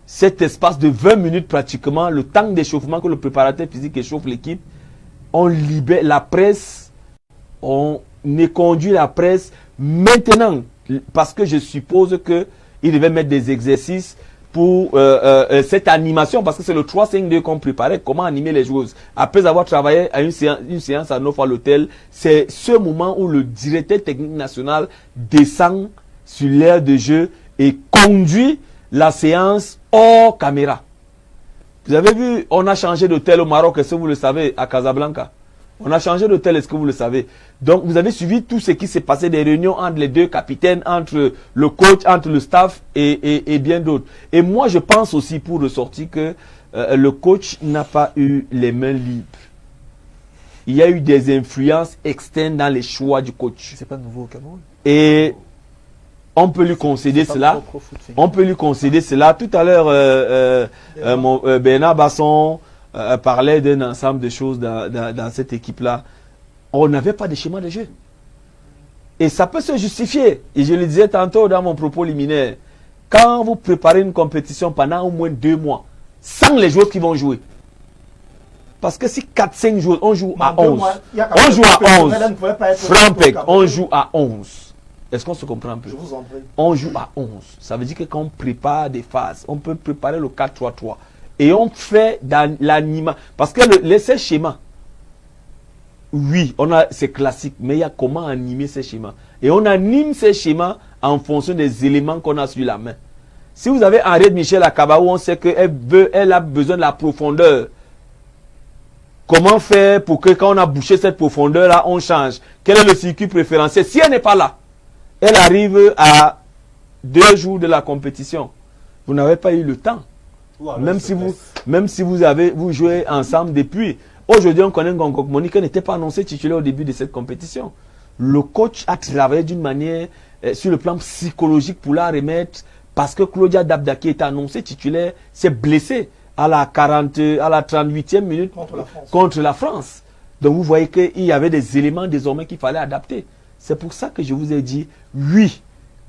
cet espace de 20 minutes pratiquement, le temps d'échauffement que le préparateur physique échauffe l'équipe. On libère la presse, on conduit la presse maintenant, parce que je suppose qu'il devait mettre des exercices pour cette animation, parce que c'est le 3-5-2 qu'on préparait, comment animer les joueuses. Après avoir travaillé à une séance à 9 à l'hôtel, c'est ce moment où le directeur technique national descend sur l'aire de jeu et conduit la séance hors caméra. Vous avez vu, on a changé d'hôtel au Maroc, est-ce que vous le savez, à Casablanca? On a changé d'hôtel, est-ce que vous le savez? Donc, vous avez suivi tout ce qui s'est passé, des réunions entre les deux capitaines, entre le coach, entre le staff et bien d'autres. Et moi, je pense aussi, pour ressortir, que le coach n'a pas eu les mains libres. Il y a eu des influences externes dans les choix du coach. C'est pas nouveau au Cameroun. Et on peut lui concéder cela. On peut lui concéder cela. Tout à l'heure, Bernard Basson parlait d'un ensemble de choses dans cette équipe-là. On n'avait pas de schéma de jeu. Et ça peut se justifier. Et je le disais tantôt dans mon propos liminaire. Quand vous préparez une compétition pendant au moins 2 mois, sans les joueurs qui vont jouer. Parce que si 4-5 joueurs, on joue à 11. On joue à 11. Frampec, on joue à 11. Est-ce qu'on se comprend un peu? Je vous en prie. On joue à 11. Ça veut dire que quand on prépare des phases, on peut préparer le 4-3-3. Et on fait dans l'animation. Parce que ces schémas, oui, c'est classique, mais il y a comment animer ces schémas. Et on anime ces schémas en fonction des éléments qu'on a sur la main. Si vous avez Henriette Michel Akaba, où on sait qu'elle a besoin de la profondeur, comment faire pour que quand on a bouché cette profondeur-là, on change? Quel est le circuit préférentiel? Si elle n'est pas là, elle arrive à 2 jours de la compétition. Vous n'avez pas eu le temps. Même si vous jouez ensemble depuis. Aujourd'hui, on connaît Ngongok Moni qui n'était pas annoncé titulaire au début de cette compétition. Le coach a travaillé d'une manière sur le plan psychologique pour la remettre, parce que Claudia Dabdaki était annoncée titulaire, s'est blessée à la 38e minute contre la France. Donc vous voyez qu'il y avait des éléments désormais qu'il fallait adapter. C'est pour ça que je vous ai dit, oui,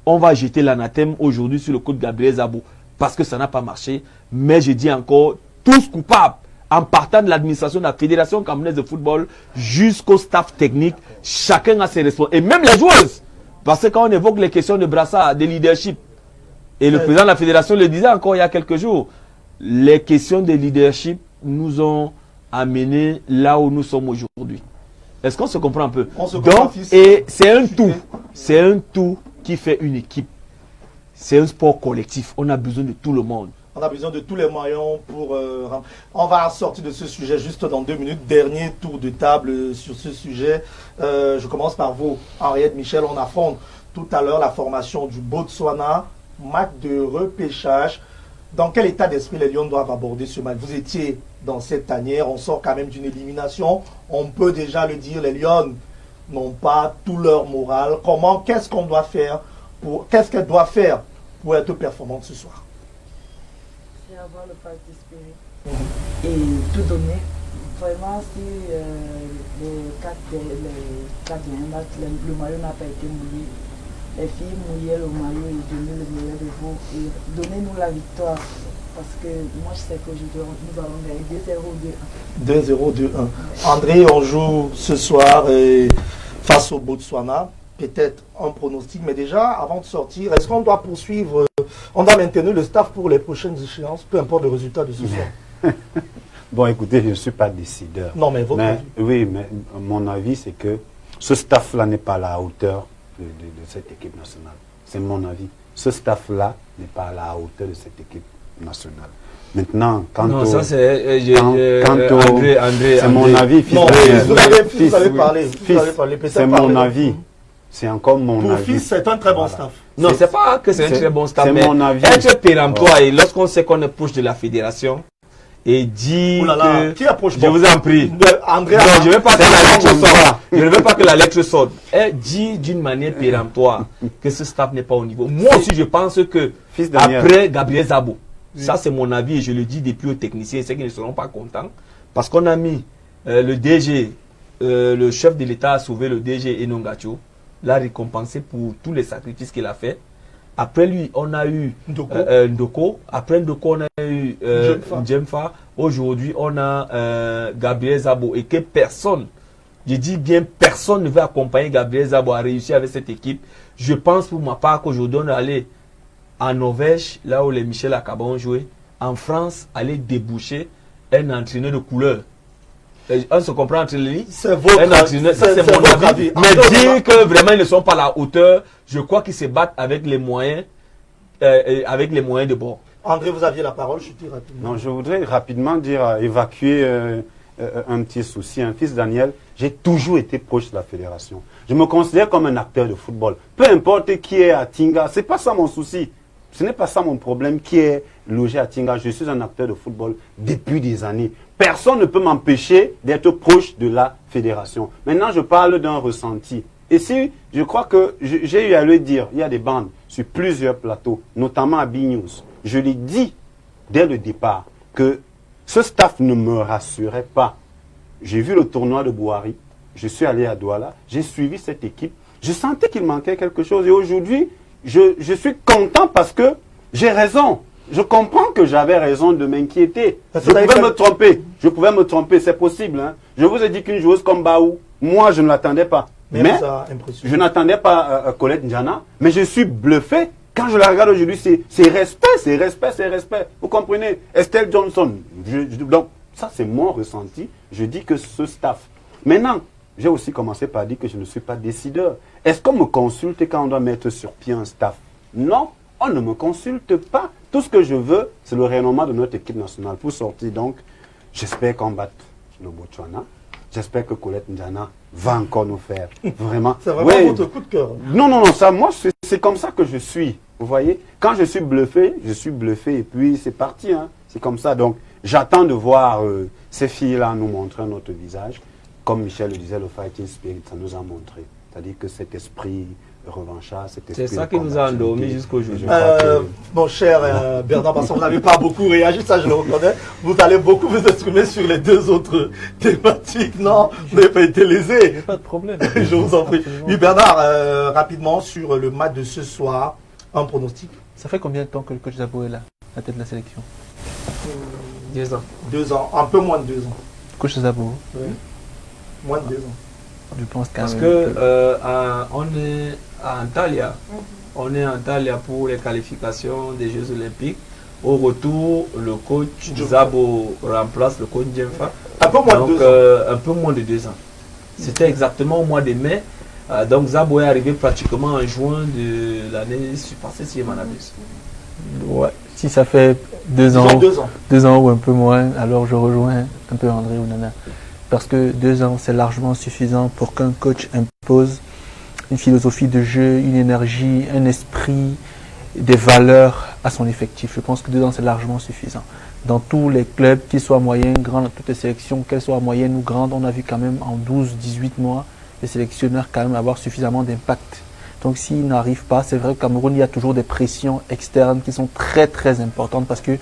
on va jeter l'anathème aujourd'hui sur le coup de Gabriel Zabo, parce que ça n'a pas marché. Mais je dis encore, tous coupables, en partant de l'administration de la Fédération camerounaise de football jusqu'au staff technique, chacun a ses responsabilités. Et même les joueuses, parce que quand on évoque les questions de brassard, de leadership, et le président de la Fédération le disait encore il y a quelques jours, les questions de leadership nous ont amenés là où nous sommes aujourd'hui. Est-ce qu'on se comprend un peu? Donc, et c'est un tout. C'est un tout qui fait une équipe. C'est un sport collectif. On a besoin de tout le monde. On a besoin de tous les moyens pour... on va sortir de ce sujet juste dans 2 minutes. Dernier tour de table sur ce sujet. Je commence par vous, Henriette Michel. On affronte tout à l'heure la formation du Botswana. Match de repêchage. Dans quel état d'esprit les Lions doivent aborder ce match? Vous étiez dans cette tanière, on sort quand même d'une élimination. On peut déjà le dire, les Lions n'ont pas tout leur moral. Qu'est-ce qu'on doit faire qu'est-ce qu'elle doit faire pour être performante ce soir? C'est avoir le parti spirit et tout donner. Vraiment, si les 4 derniers matchs, le maillot n'a pas été mouillé, les filles mouillaient le maillot et donnaient le meilleur de vous et donnez-nous la victoire. Parce que moi je sais qu'aujourd'hui nous allons gagner 2-0, 2-1. 2-0, 2-1. André, on joue ce soir face au Botswana. Peut-être un pronostic, mais déjà avant de sortir, est-ce qu'on doit poursuivre, on doit maintenir le staff pour les prochaines échéances, peu importe le résultat de ce soir? Bon, écoutez, je ne suis pas décideur. Non, mais votre avis. Oui, mais mon avis, c'est que ce staff-là n'est pas à la hauteur de cette équipe nationale. C'est mon avis. Ce staff-là n'est pas à la hauteur de cette équipe nationale. Maintenant, quant Non, au... ça c'est... c'est mon avis, fils. Non, Daniel. vous avez parlé. Fils, c'est mon avis. C'est encore mon Pour avis. fils, c'est un très bon staff. Non, c'est pas que c'est un très bon staff, c'est mais mon avis. être péremptoire, et lorsqu'on sait qu'on est proche de la fédération, et dire que... Qui approche Je vous en prie. André, non, je ne veux pas que la lettre sorte. Je ne veux pas que la lettre sorte. Et dire d'une manière péremptoire que ce staff n'est pas au niveau. Moi aussi, je pense que après Gabriel Zabo, ça c'est mon avis et je le dis depuis aux techniciens, c'est qu'ils ne seront pas contents. Parce qu'on a mis le DG, le chef de l'État a sauvé le DG Enon Gacho, l'a récompensé pour tous les sacrifices qu'il a fait. Après lui, on a eu Ndoko. Après Ndoko, on a eu Djemfa. Aujourd'hui, on a Gabriel Zabo. Et que personne, je dis bien personne ne veut accompagner Gabriel Zabo à réussir avec cette équipe. Je pense pour ma part qu'aujourd'hui, on est allé en Norvège, là où les Michel Akaba ont joué. En France, aller déboucher un entraîneur de couleur. On se comprend entre les lignes. C'est votre avis. Ça, c'est mon avis. Mais dire que vraiment ils ne sont pas à la hauteur, je crois qu'ils se battent avec les moyens, de bord. André, vous aviez la parole, je dis rapidement. Non, je voudrais rapidement dire, évacuer un petit souci. Un fils Daniel, j'ai toujours été proche de la fédération. Je me considère comme un acteur de football. Peu importe qui est à Tinga, c'est pas ça mon souci. Ce n'est pas ça mon problème, qui est logé à Tinga. Je suis un acteur de football depuis des années. Personne ne peut m'empêcher d'être proche de la fédération. Maintenant, je parle d'un ressenti. Et si, je crois que j'ai eu à le dire, il y a des bandes sur plusieurs plateaux, notamment à B-News. Je l'ai dit dès le départ que ce staff ne me rassurait pas. J'ai vu le tournoi de Bouhari, je suis allé à Douala, j'ai suivi cette équipe. Je sentais qu'il manquait quelque chose. Et aujourd'hui, je suis content parce que j'ai raison. Je comprends que j'avais raison de m'inquiéter. Je pouvais me tromper. Je pouvais me tromper, c'est possible. Hein. Je vous ai dit qu'une joueuse comme Baou, moi, je ne l'attendais pas. Mais je n'attendais pas Colette Njana. Mais je suis bluffé. Quand je la regarde aujourd'hui, c'est respect, c'est respect, c'est respect. Vous comprenez? Estelle Johnson. Donc, ça, c'est mon ressenti. Je dis que ce staff. Maintenant, j'ai aussi commencé par dire que je ne suis pas décideur. Est-ce qu'on me consulte quand on doit mettre sur pied un staff? Non, on ne me consulte pas. Tout ce que je veux, c'est le rayonnement de notre équipe nationale pour sortir. Donc, j'espère qu'on batte le Botswana. J'espère que Colette Njana va encore nous faire. Vraiment. C'est vraiment votre coup de cœur. Non, ça, moi, c'est comme ça que je suis. Vous voyez? Quand je suis bluffé et puis c'est parti. Hein. C'est comme ça. Donc, j'attends de voir ces filles-là nous montrer notre visage. Comme Michel le disait, le fighting spirit, ça nous a montré. C'est-à-dire que cet esprit revanchard, cet esprit. C'est ça qui nous a endormis jusqu'aujourd'hui. Mon cher Bernard, parce que vous n'avez pas beaucoup réagi, ça je le reconnais. Vous allez beaucoup vous exprimer sur les deux autres thématiques. Non, vous n'avez pas été lésé. Il n'y a pas de problème. Je vous en prie. Oui, Bernard, rapidement sur le match de ce soir, un pronostic. Ça fait combien de temps que le coach Zabo est là, à la tête de la sélection? 2 ans. 2 ans, un peu moins de 2 ans. Coach Zabo? Oui. Moins de 2 ans. Je pense parce que on est à Antalya. On est à Antalya pour les qualifications des Jeux Olympiques. Au retour, le coach Zabo remplace le coach Djemfa. Un peu moins de 2 ans. Un peu moins de 2 ans. C'était exactement au mois de mai. Donc Zabo est arrivé pratiquement en juin de l'année passée, si je m'en abuse. Ouais. Si ça fait 2 ans, 2 ans ou un peu moins, alors je rejoins un peu André ou Nana. Parce que 2 ans, c'est largement suffisant pour qu'un coach impose une philosophie de jeu, une énergie, un esprit, des valeurs à son effectif. Je pense que 2 ans, c'est largement suffisant. Dans tous les clubs, qu'ils soient moyens, grands, dans toutes les sélections, qu'elles soient moyennes ou grandes, on a vu quand même en 12-18 mois, les sélectionneurs quand même avoir suffisamment d'impact. Donc s'ils n'arrivent pas, c'est vrai qu'au Cameroun, il y a toujours des pressions externes qui sont très très importantes parce que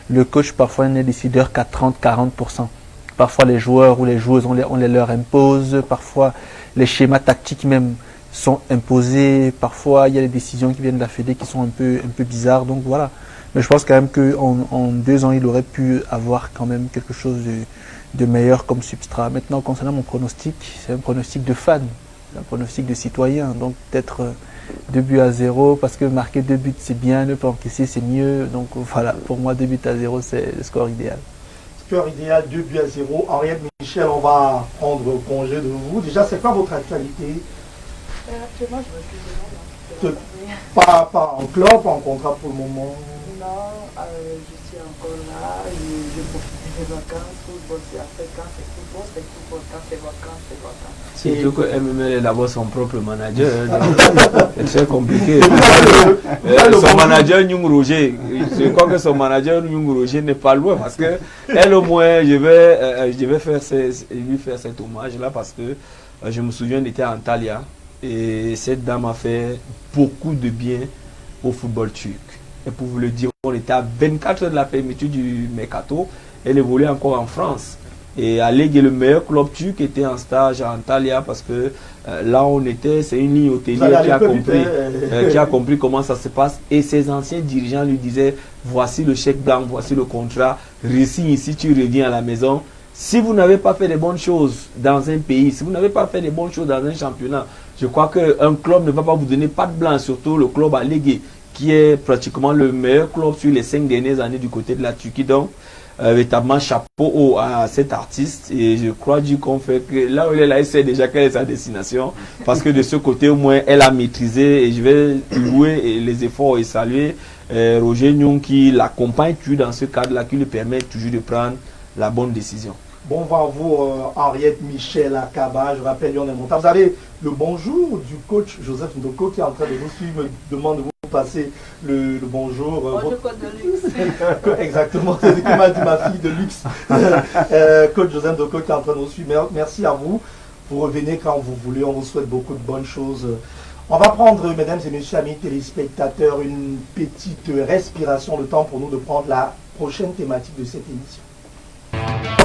le coach parfois n'est décideur qu'à 30-40%. Parfois les joueurs ou les joueuses, on les leur impose. Parfois les schémas tactiques même sont imposés. Parfois il y a des décisions qui viennent de la Fédé qui sont un peu bizarres. Donc voilà. Mais je pense quand même qu'en 2 ans, il aurait pu avoir quand même quelque chose de meilleur comme substrat. Maintenant, concernant mon pronostic, c'est un pronostic de fan, un pronostic de citoyen. Donc peut-être 2-0, parce que marquer 2 buts c'est bien, ne pas encaisser c'est mieux. Donc voilà, pour moi 2-0 c'est le score idéal. Score idéal, 2-0. Henriette, Michel, on va prendre congé de vous. Déjà, c'est quoi votre actualité? Actuellement, je me suis pas en club, pas en contrat pour le moment. Non, je suis encore là, je profite des vacances, football c'est après, quand c'est football, quand c'est vacances, c'est vacances. Surtout que MML est d'abord son propre manager, c'est très compliqué. Son manager Nyung Roger, je crois que son manager Nyung Roger n'est pas loin parce que elle au moins, je vais lui faire cet hommage là parce que je me souviens d'être à Antalya et cette dame a fait beaucoup de bien au football turc. Et pour vous le dire, on était à 24 heures de la fermeture du Mercato. Elle évoluait encore en France. Et à Ligue, le meilleur club turc était en stage à Antalya parce que là où on était, c'est une ligne hôtelière qui a compris comment ça se passe. Et ses anciens dirigeants lui disaient, voici le chèque blanc, voici le contrat, re-signe ici, tu reviens à la maison. Si vous n'avez pas fait les bonnes choses dans un pays, si vous n'avez pas fait les bonnes choses dans un championnat, je crois qu'un club ne va pas vous donner pas de blanc, surtout le club à Ligue, qui est pratiquement le meilleur club sur les 5 dernières années du côté de la Turquie. Donc, véritablement, chapeau haut à cet artiste. Et je crois qu'on fait que là où elle est là, elle sait déjà quelle est sa destination. Parce que de ce côté, au moins, elle a maîtrisé. Et je vais louer les efforts et saluer Roger Nyung qui l'accompagne toujours dans ce cadre-là, qui lui permet toujours de prendre la bonne décision. Bon vent à vous, Henriette Michel Akaba. Je rappelle, vous avez le bonjour du coach Joseph Ndoko qui est en train de nous suivre. Me demande de vous passer le bonjour. Bonjour, coach de luxe. Exactement, c'est ce que m'a dit ma fille de luxe. Coach Joseph Ndoko qui est en train de nous suivre. Merci à vous. Vous revenez quand vous voulez. On vous souhaite beaucoup de bonnes choses. On va prendre, mesdames et messieurs, amis téléspectateurs, une petite respiration, le temps pour nous de prendre la prochaine thématique de cette émission.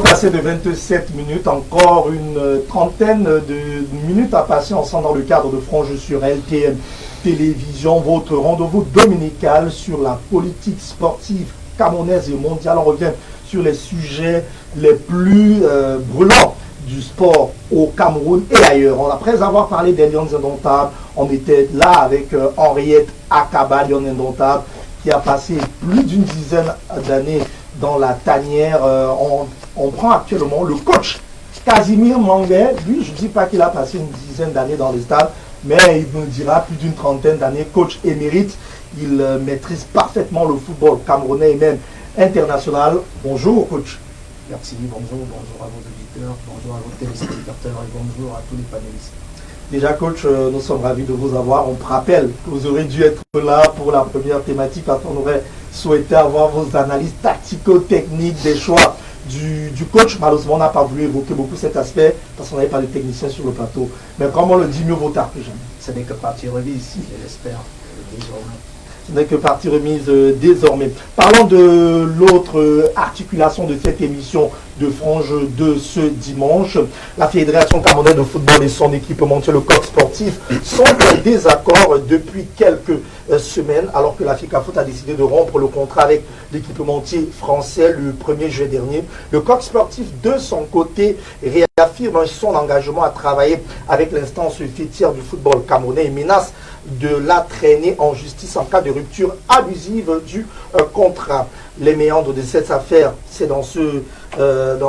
Passé de 27 minutes, encore une trentaine de minutes à passer ensemble dans le cadre de Franc Jeu sur LTM Télévision, votre rendez-vous dominical sur la politique sportive camerounaise et mondiale. On revient sur les sujets les plus brûlants du sport au Cameroun et ailleurs. Après avoir parlé des Lions Indomptables, on était là avec Henriette Akaba, Lion Indomptable, qui a passé plus d'une dizaine d'années dans la tanière. On prend actuellement le coach Casimir Manguet. Lui, je ne dis pas qu'il a passé une dizaine d'années dans les stades, mais il nous dira plus d'une trentaine d'années. Coach émérite, il maîtrise parfaitement le football camerounais et même international. Bonjour, coach. Merci, bonjour à vos auditeurs, bonjour à vos téléspectateurs et bonjour à tous les panélistes. Déjà, coach, nous sommes ravis de vous avoir. On rappelle que vous aurez dû être là pour la première thématique parce qu'on aurait souhaité avoir vos analyses tactico-techniques des choix du coach. Malheureusement, on n'a pas voulu évoquer beaucoup cet aspect parce qu'on n'avait pas de techniciens sur le plateau. Mais comme on le dit, mieux vaut tard que jamais. Ce n'est que partie remise, je l'espère, désormais. Ce n'est que partie remise désormais. Parlons de l'autre articulation de cette émission de Franc Jeu de ce dimanche. La Fédération camerounaise de football et son équipementier, le corps sportif, sont en désaccord depuis quelques semaines, alors que la FICAFOOT a décidé de rompre le contrat avec l'équipementier français le 1er juillet dernier. Le corps sportif, de son côté, réaffirme son engagement à travailler avec l'instance fêtière du football camerounais et menace de la traîner en justice en cas de rupture abusive du contrat. Les méandres de cette affaire, c'est dans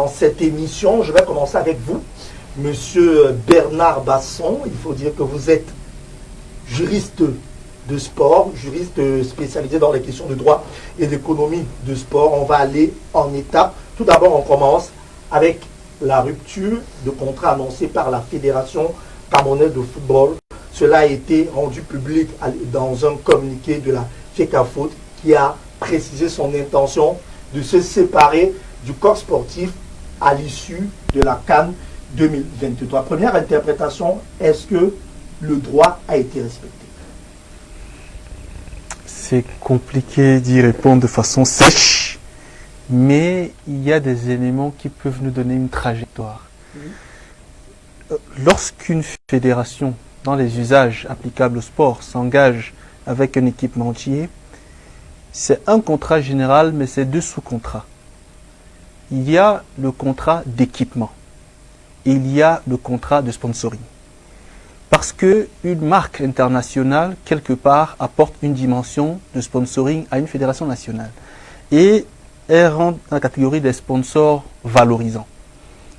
cette émission. Je vais commencer avec vous, Monsieur Bernard Basson. Il faut dire que vous êtes juriste de sport, juriste spécialisé dans les questions de droit et d'économie de sport. On va aller en étapes. Tout d'abord, on commence avec la rupture de contrat annoncée par la Fédération camerounaise de football. Cela a été rendu public dans un communiqué de la FECAFOOT qui a précisé son intention de se séparer du corps sportif à l'issue de la CAN 2023. Première interprétation, est-ce que le droit a été respecté? C'est compliqué d'y répondre de façon sèche, mais il y a des éléments qui peuvent nous donner une trajectoire. Lorsqu'une fédération, dans les usages applicables au sport, s'engage avec un équipementier, c'est un contrat général, mais c'est deux sous-contrats. Il y a le contrat d'équipement. Il y a le contrat de sponsoring. Parce qu'une marque internationale, quelque part, apporte une dimension de sponsoring à une fédération nationale. Et elle rentre dans la catégorie des sponsors valorisants.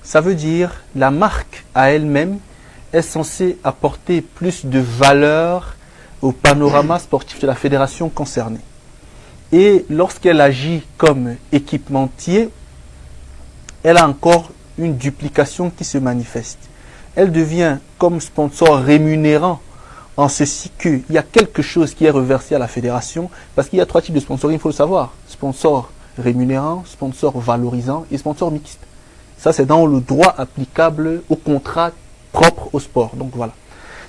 Ça veut dire la marque à elle-même est censée apporter plus de valeur au panorama sportif de la fédération concernée. Et lorsqu'elle agit comme équipementier, elle a encore une duplication qui se manifeste. Elle devient comme sponsor rémunérant en ceci qu'il y a quelque chose qui est reversé à la fédération, parce qu'il y a 3 types de sponsoring, il faut le savoir. Sponsor rémunérant, sponsor valorisant et sponsor mixte. Ça, c'est dans le droit applicable au contrat propre au sport. Donc voilà.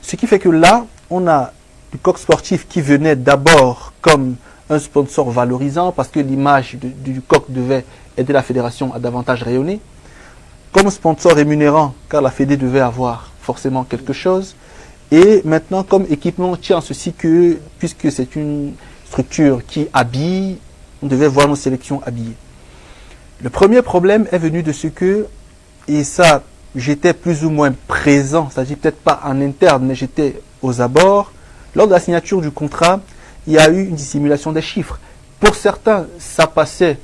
Ce qui fait que là, on a du coq sportif qui venait d'abord comme un sponsor valorisant, parce que l'image du coq devait aider la fédération à davantage rayonner. Comme sponsor rémunérant, car la fédé devait avoir forcément quelque chose. Et maintenant, comme équipementier, en ceci que, puisque c'est une structure qui habille, on devait voir nos sélections habillées. Le premier problème est venu de ce que, et ça, j'étais plus ou moins présent, c'est-à-dire peut-être pas en interne, mais j'étais aux abords. Lors de la signature du contrat, il y a eu une dissimulation des chiffres. Pour certains, ça passait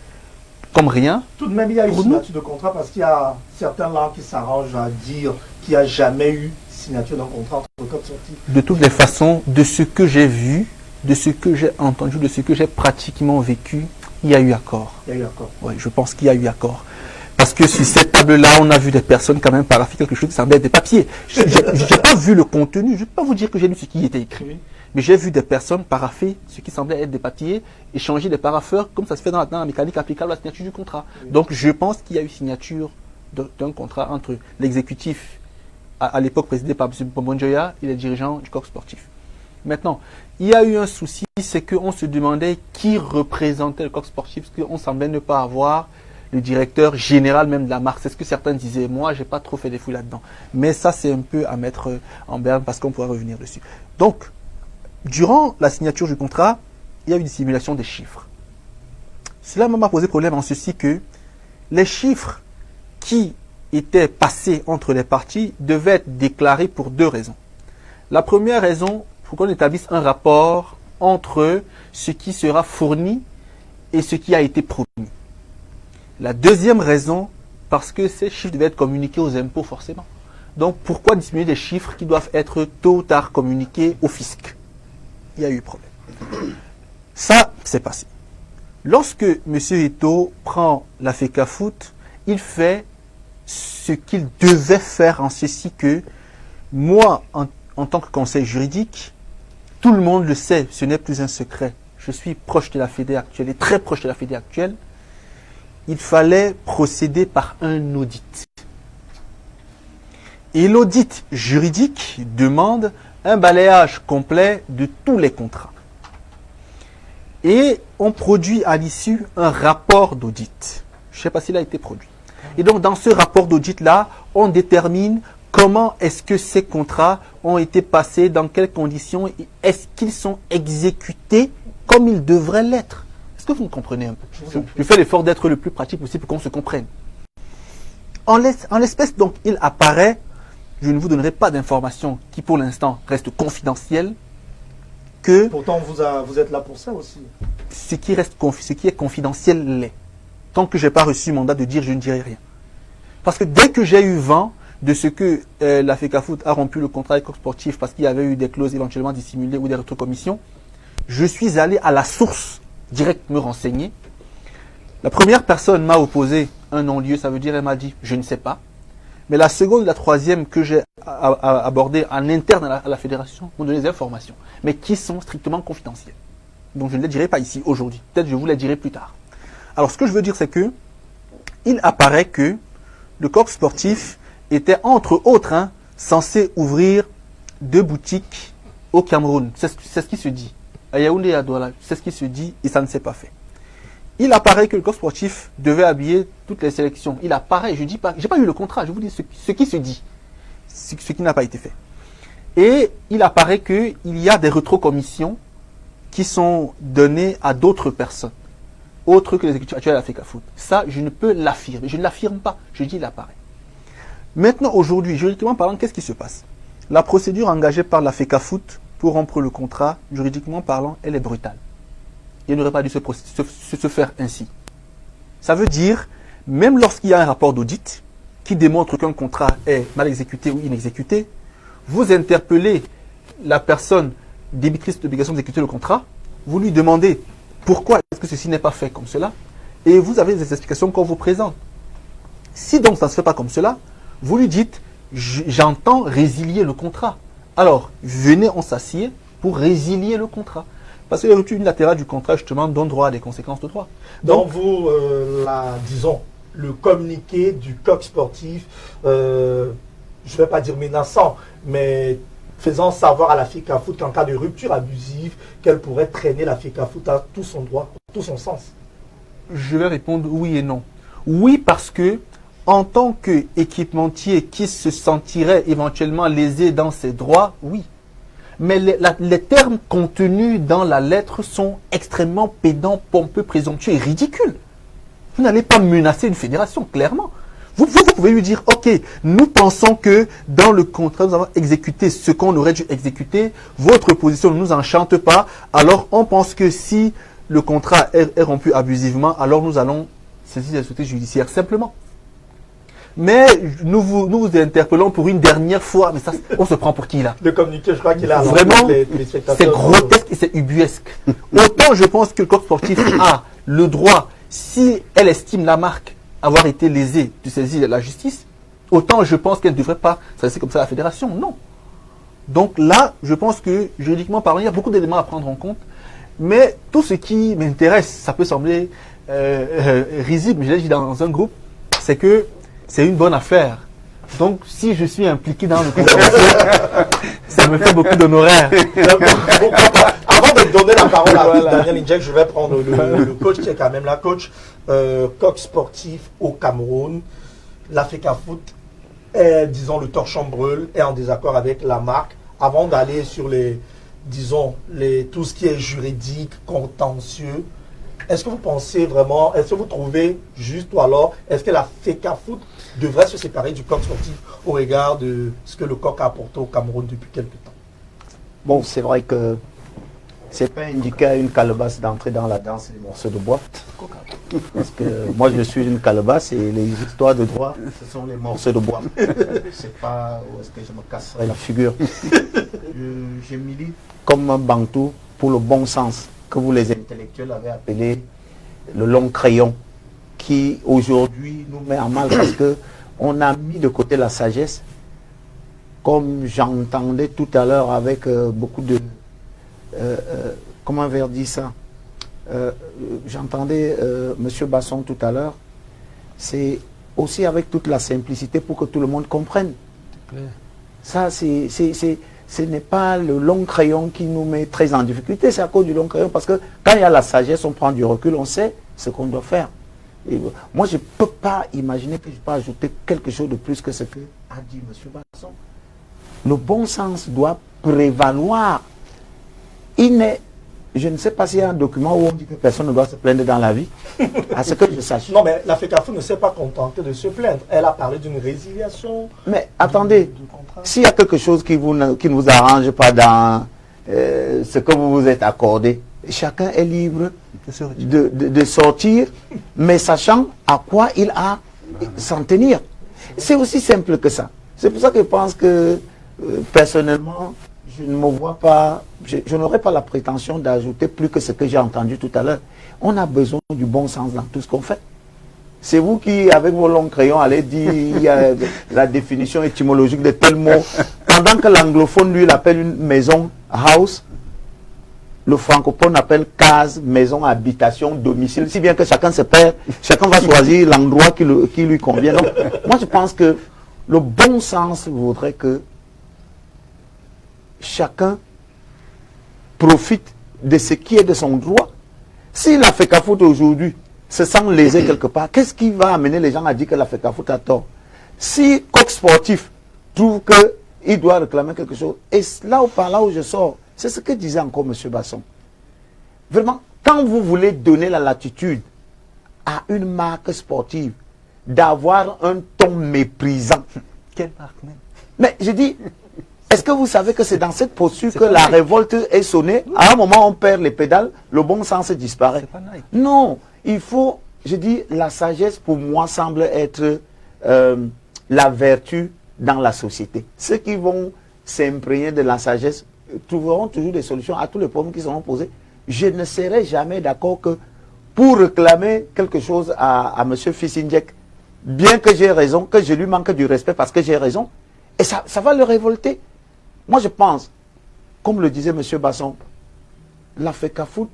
comme rien. Tout de même, il y a une signature de contrat parce qu'il y a certains là qui s'arrangent à dire qu'il n'y a jamais eu signature d'un contrat entre le coq sportif. De toutes les façons, de ce que j'ai vu, de ce que j'ai entendu, de ce que j'ai pratiquement vécu, il y a eu accord. Il y a eu accord. Oui, je pense qu'il y a eu accord. Parce que sur cette table-là, on a vu des personnes quand même paraffer quelque chose qui semblait être des papiers. Je n'ai pas vu le contenu, je ne vais pas vous dire que j'ai lu ce qui était écrit. Oui. Mais j'ai vu des personnes paraffer ce qui semblait être des papiers, échanger des paraffeurs, comme ça se fait dans la mécanique applicable à la signature du contrat. Oui. Donc je pense qu'il y a eu signature d'un contrat entre l'exécutif, à l'époque présidé par M. Bombonjoya, et les dirigeants du coq sportif. Maintenant, il y a eu un souci, c'est qu'on se demandait qui représentait le coq sportif, parce qu'on semblait ne pas avoir le directeur général même de la marque. C'est ce que certains disaient. Moi, je n'ai pas trop fait des fouilles là-dedans. Mais ça, c'est un peu à mettre en berne parce qu'on pourra revenir dessus. Donc, durant la signature du contrat, il y a eu une dissimulation des chiffres. Cela m'a posé problème en ceci que les chiffres qui étaient passés entre les parties devaient être déclarés pour 2 raisons. La première raison, pour qu'on établisse un rapport entre ce qui sera fourni et ce qui a été promis. La deuxième raison, parce que ces chiffres devaient être communiqués aux impôts forcément. Donc pourquoi dissimuler des chiffres qui doivent être tôt ou tard communiqués au fisc? Il y a eu problème. Ça, c'est passé. Lorsque M. Eto'o prend la FECAFOOT, il fait ce qu'il devait faire en ceci que moi, en tant que conseil juridique, tout le monde le sait, ce n'est plus un secret. Je suis proche de la Fédé actuelle et très proche de la Fédé actuelle. Il fallait procéder par un audit. Et l'audit juridique demande un balayage complet de tous les contrats. Et on produit à l'issue un rapport d'audit. Je ne sais pas s'il a été produit. Et donc dans ce rapport d'audit-là, on détermine comment est-ce que ces contrats ont été passés, dans quelles conditions, et est-ce qu'ils sont exécutés comme ils devraient l'être. Est-ce que vous me comprenez un peu? Je fais l'effort d'être le plus pratique possible pour qu'on se comprenne. En l'espèce, donc, il apparaît, je ne vous donnerai pas d'informations qui pour l'instant restent confidentielles, que... Pourtant, vous êtes là pour ça aussi. Ce qui est confidentiel l'est. Tant que je n'ai pas reçu mandat de dire, je ne dirai rien. Parce que dès que j'ai eu vent de ce que la FECAFOOT a rompu le contrat avec coq sportif parce qu'il y avait eu des clauses éventuellement dissimulées ou des rétrocommissions, je suis allé à la source direct me renseigner. La première personne m'a opposé un non-lieu, ça veut dire, elle m'a dit, je ne sais pas. Mais la seconde et la troisième que j'ai abordées en interne à la fédération m'ont donné des informations, mais qui sont strictement confidentielles. Donc je ne les dirai pas ici aujourd'hui. Peut-être je vous les dirai plus tard. Alors ce que je veux dire, c'est que il apparaît que le coq sportif était entre autres censé ouvrir 2 boutiques au Cameroun. C'est ce qui se dit. À Yaoundé et à Douala, c'est ce qui se dit et ça ne s'est pas fait. Il apparaît que le coq sportif devait habiller toutes les sélections. Il apparaît, je dis pas, j'ai pas eu le contrat, je vous dis ce qui se dit, ce qui n'a pas été fait. Et il apparaît qu'il y a des rétrocommissions qui sont données à d'autres personnes, autres que les exécutifs actuels de la FECAFOOT. Ça, je ne peux l'affirmer, je ne l'affirme pas, je dis il apparaît. Maintenant, aujourd'hui, juridiquement parlant, qu'est-ce qui se passe? La procédure engagée par la FECAFOOT pour rompre le contrat, juridiquement parlant, elle est brutale. Il n'aurait pas dû se faire ainsi. Ça veut dire, même lorsqu'il y a un rapport d'audit qui démontre qu'un contrat est mal exécuté ou inexécuté, vous interpellez la personne débitrice d'obligation d'exécuter le contrat, vous lui demandez pourquoi est-ce que ceci n'est pas fait comme cela. Et vous avez des explications qu'on vous présente. Si donc ça ne se fait pas comme cela, vous lui dites, j'entends résilier le contrat. Alors, venez, on s'assied pour résilier le contrat. Parce que la rupture unilatérale du contrat, justement, donne droit à des conséquences de droit. Donc vous, disons, le communiqué du coq sportif, je ne vais pas dire menaçant, mais faisant savoir à la FECAFOOT qu'en cas de rupture abusive, qu'elle pourrait traîner la FECAFOOT à tout son droit, tout son sens. Je vais répondre oui et non. Oui, parce que en tant qu'équipementier qui se sentirait éventuellement lésé dans ses droits, oui. Mais les termes contenus dans la lettre sont extrêmement pédants, pompeux, présomptueux et ridicules. Vous n'allez pas menacer une fédération, clairement. Vous pouvez lui dire, ok, nous pensons que dans le contrat, nous avons exécuté ce qu'on aurait dû exécuter. Votre position ne nous enchante pas. Alors, on pense que si le contrat est rompu abusivement, alors nous allons saisir la société judiciaire, simplement. Mais nous vous interpellons pour une dernière fois. Mais ça, on se prend pour qui, là? Le communiqué, je crois qu'il a vraiment, les spectateurs. C'est grotesque et c'est ubuesque. Autant je pense que le coq sportif a le droit, si elle estime la marque avoir été lésée, de saisir la justice, autant je pense qu'elle ne devrait pas s'adresser comme ça à la fédération. Non. Donc là, je pense que juridiquement parlant, il y a beaucoup d'éléments à prendre en compte. Mais tout ce qui m'intéresse, ça peut sembler risible, mais je l'ai dit dans un groupe, c'est que c'est une bonne affaire. Donc, si je suis impliqué dans le contentieux, ça me fait beaucoup d'honoraires. Avant de donner la parole à Daniel Injek, je vais prendre le coach qui est quand même la coach. Coq sportif au Cameroun. La FECAFOOT est, disons, le torchon brûle, est en désaccord avec la marque. Avant d'aller sur tout ce qui est juridique, contentieux, est-ce que vous pensez vraiment, est-ce que vous trouvez juste ou alors, est-ce que la FECAFOOT devrait se séparer du coq sportif au regard de ce que le coq a apporté au Cameroun depuis quelques temps? Bon, c'est vrai que c'est pas indiqué à une calebasse d'entrer dans la danse des morceaux de bois. Parce que moi, je suis une calebasse et les histoires de droit, ce sont les morceaux de bois. C'est pas où est-ce que je me casserai la figure. Je milite comme un bantou pour le bon sens, que vous les intellectuels avez appelé le long crayon, qui aujourd'hui nous met en mal parce que on a mis de côté la sagesse, comme j'entendais tout à l'heure avec beaucoup de... comment on va dire ça, j'entendais M. Basson tout à l'heure, c'est aussi avec toute la simplicité pour que tout le monde comprenne. Ça, ce n'est pas le long crayon qui nous met très en difficulté, c'est à cause du long crayon, parce que quand il y a la sagesse, on prend du recul, on sait ce qu'on doit faire. Et moi, je ne peux pas imaginer que je peux ajouter quelque chose de plus que ce que a dit M. Basson. Le bon sens doit prévaloir. Je ne sais pas s'il y a un document où on dit que personne ne doit se plaindre dans la vie, à ce que je sache. Non, mais la FECAFOOT ne s'est pas contentée de se plaindre. Elle a parlé d'une résiliation. Mais attendez, s'il y a quelque chose qui ne vous arrange pas dans ce que vous vous êtes accordé, chacun est libre de sortir, mais sachant à quoi il a s'en tenir. C'est aussi simple que ça. C'est pour ça que je pense que, personnellement, je ne me vois pas, je n'aurais pas la prétention d'ajouter plus que ce que j'ai entendu tout à l'heure. On a besoin du bon sens dans tout ce qu'on fait. C'est vous qui, avec vos longs crayons, allez dire la définition étymologique de tel mot. Pendant que l'anglophone, lui, l'appelle une maison, house, le francophone appelle case, maison, habitation, domicile. Si bien que chacun se perd, chacun va choisir l'endroit qui lui convient. Donc, moi, je pense que le bon sens voudrait que chacun profite de ce qui est de son droit. Si la FECAFOOT aujourd'hui se sent lésé quelque part, qu'est-ce qui va amener les gens à dire que la FECAFOOT a tort? Si coq sportif trouve qu'il doit réclamer quelque chose, et là où je sors, c'est ce que disait encore M. Basson. Vraiment, quand vous voulez donner la latitude à une marque sportive d'avoir un ton méprisant, quelle marque même? Mais je dis, est-ce que vous savez que c'est dans cette posture que la révolte est sonnée? À un moment, on perd les pédales, le bon sens disparaît. Non, il faut, je dis, la sagesse pour moi semble être la vertu dans la société. Ceux qui vont s'imprégner de la sagesse trouveront toujours des solutions à tous les problèmes qui seront posés. Je ne serai jamais d'accord que pour réclamer quelque chose à M. Fils-Ndjek, bien que j'ai raison, que je lui manque du respect parce que j'ai raison, et ça va le révolter. Moi, je pense, comme le disait M. Basson, la FECAFOOT,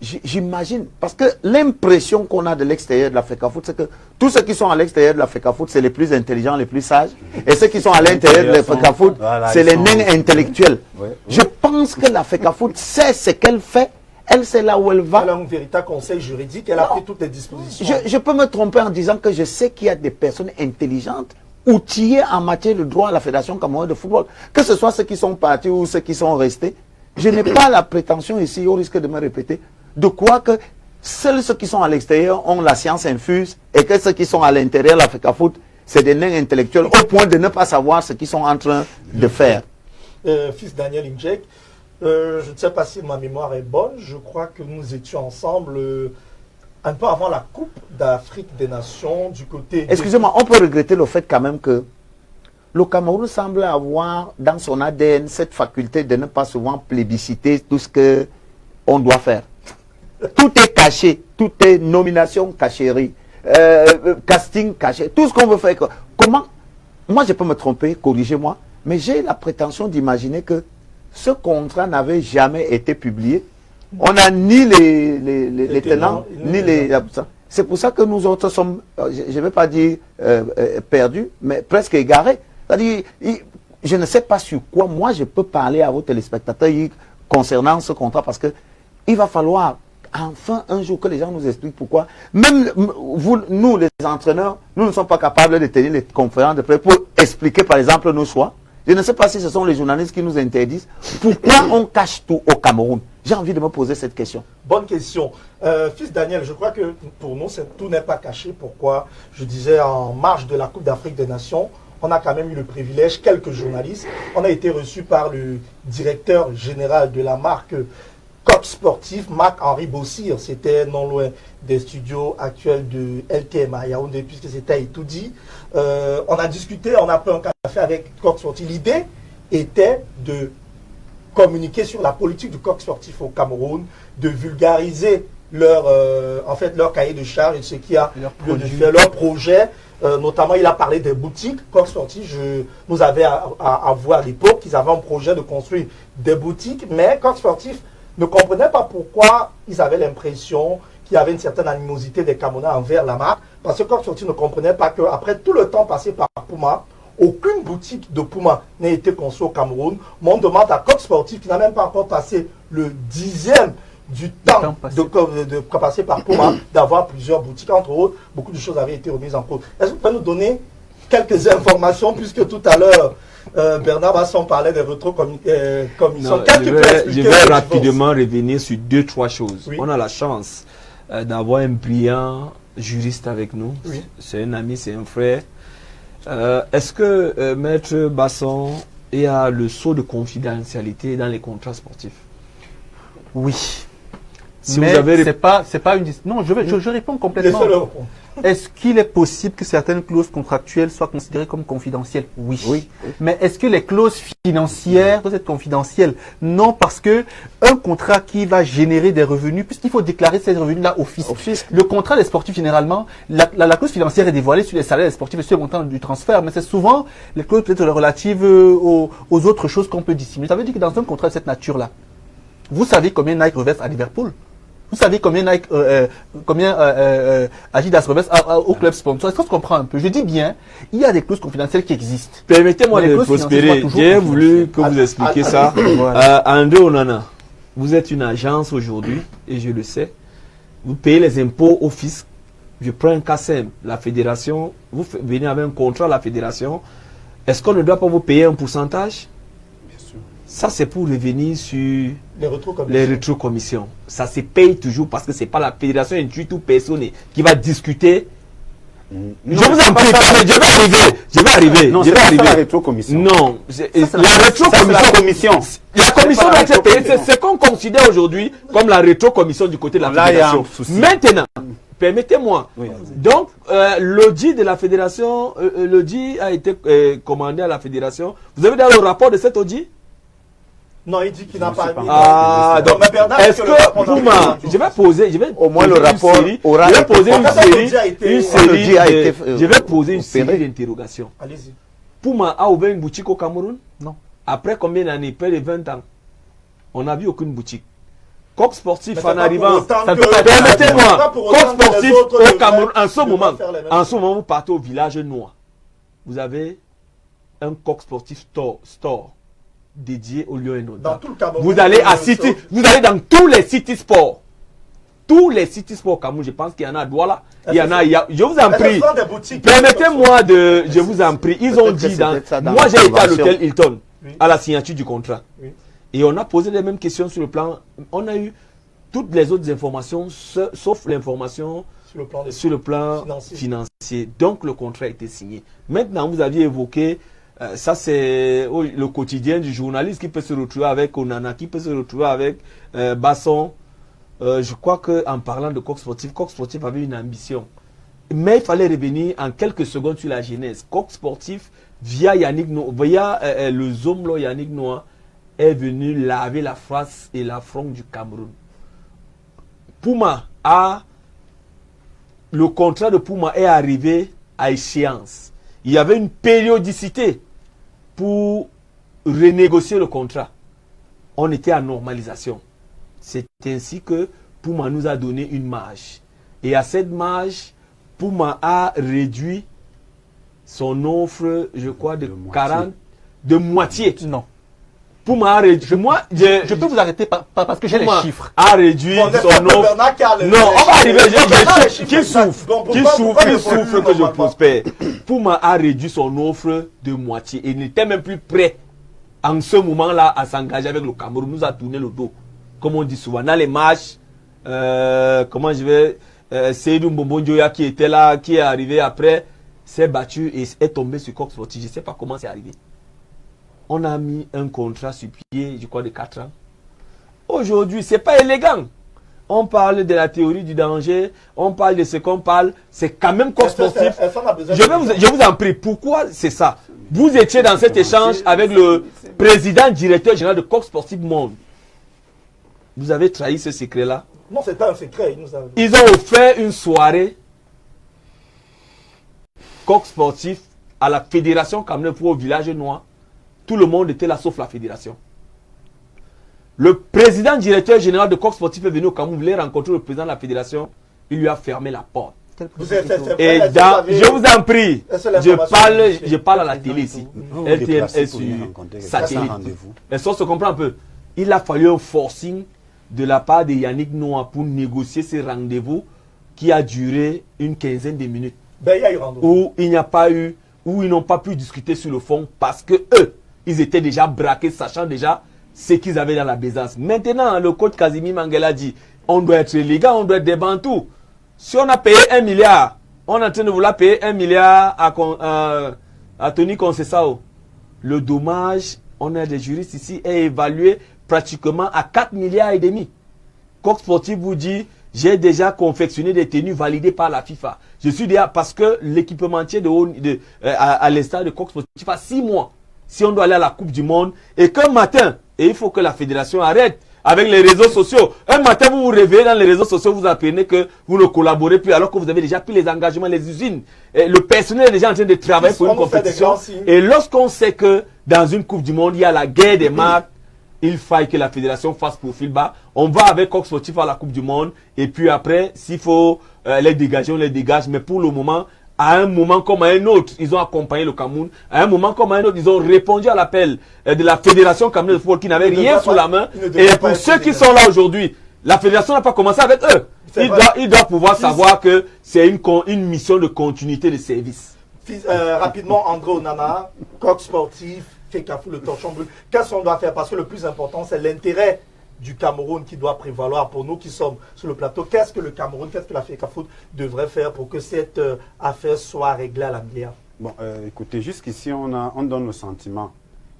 j'imagine, parce que l'impression qu'on a de l'extérieur de la FECAFOOT, c'est que tous ceux qui sont à l'extérieur de la FECAFOOT, c'est les plus intelligents, les plus sages, et ceux qui sont à l'intérieur de la FECAFOOT, c'est les nains intellectuels. Je pense que la FECAFOOT sait ce qu'elle fait. Elle, c'est là où elle va. Elle a un véritable conseil juridique, elle a pris toutes les dispositions. Je peux me tromper en disant que je sais qu'il y a des personnes intelligentes, outillées en matière de droit à la Fédération camerounaise de football. Que ce soit ceux qui sont partis ou ceux qui sont restés. Je n'ai pas la prétention ici, au risque de me répéter, de croire que seuls ceux qui sont à l'extérieur ont la science infuse et que ceux qui sont à l'intérieur de la FECAFOOT, c'est des nains intellectuels au point de ne pas savoir ce qu'ils sont en train de faire. Fils Daniel Ndjek, je ne sais pas si ma mémoire est bonne, je crois que nous étions ensemble un peu avant la Coupe d'Afrique des Nations du côté... Excusez-moi, on peut regretter le fait quand même que le Cameroun semble avoir dans son ADN cette faculté de ne pas souvent plébisciter tout ce qu'on doit faire. Tout est caché, tout est nomination cachérie, casting caché, tout ce qu'on veut faire. Comment? Moi, je peux me tromper, corrigez-moi, mais j'ai la prétention d'imaginer que ce contrat n'avait jamais été publié. On n'a ni les tenants, ni les absents. C'est pour ça que nous autres sommes, je ne vais pas dire perdus, mais presque égarés. C'est-à-dire, je ne sais pas sur quoi moi je peux parler à vos téléspectateurs concernant ce contrat, parce que il va falloir enfin un jour que les gens nous expliquent pourquoi. Même vous, nous les entraîneurs, nous ne sommes pas capables de tenir les conférences de presse pour expliquer par exemple nos choix. Je ne sais pas si ce sont les journalistes qui nous interdisent. Pourquoi on cache tout au Cameroun? J'ai envie de me poser cette question. Bonne question. Fils Daniel, je crois que pour nous, tout n'est pas caché. Pourquoi? Je disais, en marge de la Coupe d'Afrique des Nations, on a quand même eu le privilège, quelques journalistes, on a été reçus par le directeur général de la marque Coq Sportif, Marc-Henri Bossir. C'était non loin des studios actuels de LTM à Yaoundé, puisque c'était à Itoudi. On a discuté, on a pris un café avec Coq Sportif. L'idée était de communiquer sur la politique du Coq Sportif au Cameroun, de vulgariser leur cahier de charge et ce qui a lieu de faire, leur projet. Notamment, il a parlé des boutiques. Coq Sportif, nous avait à voir à l'époque qu'ils avaient un projet de construire des boutiques, mais Coq Sportif ne comprenait pas pourquoi ils avaient l'impression qu'il y avait une certaine animosité des Camerounais envers la marque, parce que Coq Sportif ne comprenait pas qu'après tout le temps passé par Puma, aucune boutique de Puma n'a été conçue au Cameroun. Mais on demande à Coq Sportif, qui n'a même pas encore passé le 10e du temps de passer par Puma, d'avoir plusieurs boutiques. Entre autres, beaucoup de choses avaient été remises en cause. Est-ce que vous pouvez nous donner quelques informations, puisque tout à l'heure, Bernard Basson parlait des rétrocommissions. Je vais rapidement revenir sur 2-3 choses. Oui. On a la chance d'avoir un brillant juriste avec nous. Oui. C'est un ami, c'est un frère. Est-ce que Maître Basson a le sceau de confidentialité dans les contrats sportifs? Oui. Si mais vous avez... c'est pas une... Non, je réponds complètement. Est-ce qu'il est possible que certaines clauses contractuelles soient considérées comme confidentielles? Oui. Mais est-ce que les clauses financières doivent être confidentielles? Non, parce que un contrat qui va générer des revenus, puisqu'il faut déclarer ces revenus-là au fisc. Le contrat des sportifs, généralement, la clause financière est dévoilée sur les salaires des sportifs et sur le montant du transfert, mais c'est souvent les clauses peut-être relatives aux autres choses qu'on peut dissimuler. Ça veut dire que dans un contrat de cette nature-là, vous savez combien Nike reverse à Liverpool? Vous savez combien Adidas reverse au club sponsor? Est-ce qu'on se comprend un peu? Je dis bien, il y a des clauses confidentielles qui existent. Permettez-moi de prospérer. J'ai voulu que vous expliquiez ça. André Onana, vous êtes une agence aujourd'hui, et je le sais. Vous payez les impôts au fisc. Je prends un cas simple. La fédération, vous venez avec un contrat à la fédération. Est-ce qu'on ne doit pas vous payer un pourcentage? Ça, c'est pour revenir sur les rétrocommissions. Ça se paye toujours parce que ce n'est pas la fédération du tout personne qui va discuter. Non, je vous en prie, je vais arriver. Non, c'est pas la rétrocommission. Non, la rétrocommission. La commission doit être payée. C'est ce qu'on considère aujourd'hui comme la rétrocommission du côté de la fédération. Maintenant, permettez-moi. Oui, donc, l'audit de la fédération, l'audit a été commandé à la fédération. Vous avez dans le rapport de cet audit? Non, il dit qu'il n'a pas. Ah, donc, est-ce que Pouma, je vais poser au moins le rapport aura je vais poser une série, je vais poser une série d'interrogations. Allez-y. Pouma a ouvert une boutique au Cameroun? Non. Après combien d'années? Près de 20 ans. On n'a vu aucune boutique. Coq Sportif en arrivant, permettez-moi, Coq Sportif au Cameroun, en ce moment, vous partez au village noir. Vous avez un Coq Sportif store dédié au Lion et Nota. Vous allez à City, vous allez dans tous les City Sports. Tous les City Sports Cameroun, je pense qu'il y en a à Douala, il y en a, je vous en prie. Permettez-moi de, je vous en prie, ils ont dit moi j'ai été à l'hôtel Hilton, à la signature du contrat. Et on a posé les mêmes questions sur le plan, on a eu toutes les autres informations, sauf l'information sur le plan financier. Donc le contrat a été signé. Maintenant, vous aviez évoqué, ça c'est le quotidien du journaliste qui peut se retrouver avec Onana, qui peut se retrouver avec Basson. Je crois qu'en parlant de Coq Sportif avait une ambition. Mais il fallait revenir en quelques secondes sur la genèse. Coq Sportif, via le Zomlo Yannick Noah, est venu laver la face et la fronte du Cameroun. Le contrat de Pouma est arrivé à échéance. Il y avait une périodicité pour renégocier le contrat. On était en normalisation. C'est ainsi que Pouma nous a donné une marge. Et à cette marge, Pouma a réduit son offre, je crois, de 40, de moitié. Non. Pouma a réduit. Je peux vous arrêter parce que j'ai les chiffres. A réduit son offre. Non, on va arriver. Qui souffre que je prospère. Pouma a réduit son offre de moitié. Il n'était même plus prêt en ce moment-là à s'engager avec le Cameroun. Nous a tourné le dos. Comme on dit souvent, dans les matchs, Seydou Mbombo-Ndioya qui était là, qui est arrivé après, s'est battu et est tombé sur Coq Sportif. Je ne sais pas comment c'est arrivé. On a mis un contrat sur pied, je crois, de 4 ans. Aujourd'hui, ce n'est pas élégant. On parle de la théorie du danger, on parle de ce qu'on parle, c'est quand même Coq Sportif. Je vous en prie, pourquoi c'est ça? Vous étiez dans cet échange avec le président directeur général de Coq Sportif Monde. Vous avez trahi ce secret-là? Non, c'est pas un secret. Ils ont offert une soirée Coq Sportif à la fédération camerounaise pour au village noir. Tout le monde était là sauf la fédération. Le président directeur général de Coq Sportif est venu au Cameroun, voulait rencontrer le président de la fédération. Il lui a fermé la porte. Et je vous en prie, je parle à la télé ici. LTM est sur satellite. Est-ce qu'on se comprend un peu? Il a fallu un forcing de la part de Yannick Noah pour négocier ces rendez-vous qui a duré une quinzaine de minutes. Où il n'y a pas eu, où ils n'ont pas pu discuter sur le fond parce que eux, ils étaient déjà braqués, sachant déjà ce qu'ils avaient dans la besace. Maintenant, le coach Casimir Mangela dit, on doit être les gars, on doit être des bantous. Si on a payé 1 milliard, on est en train de vouloir payer 1 milliard à Tony Concessao. Le dommage, on a des juristes ici, est évalué pratiquement à 4 milliards et demi. Coq Sportif vous dit, j'ai déjà confectionné des tenues validées par la FIFA. Je suis déjà, parce que l'équipementier à l'instar de Coq Sportif a 6 mois. Si on doit aller à la Coupe du Monde, et qu'un matin, et il faut que la fédération arrête avec les réseaux sociaux. Un matin, vous vous réveillez dans les réseaux sociaux, vous apprenez que vous ne collaborez plus alors que vous avez déjà pris les engagements, les usines. Et le personnel est déjà en train de travailler pour une compétition. Et lorsqu'on sait que dans une Coupe du Monde, il y a la guerre des marques, il faille que la fédération fasse profil bas. On va avec Coq Sportif à la Coupe du Monde. Et puis après, s'il faut les dégager, on les dégage. Mais pour le moment, à un moment comme à un autre, ils ont accompagné le Cameroun. À un moment comme à un autre, ils ont répondu à l'appel de la Fédération camerounaise de football qui n'avait rien sous la main. Et pour ceux qui sont là aujourd'hui, la Fédération n'a pas commencé avec eux. Il doit pouvoir savoir que c'est une mission de continuité de service. Rapidement, André Onana, Coq Sportif, Fekafou, le torchon bleu. Qu'est-ce qu'on doit faire? Parce que le plus important, c'est l'intérêt du Cameroun qui doit prévaloir pour nous qui sommes sur le plateau. Qu'est-ce que le Cameroun, qu'est-ce que la Fekafou devrait faire pour que cette affaire soit réglée à la meilleure? Bon, écoutez, jusqu'ici, on donne le sentiment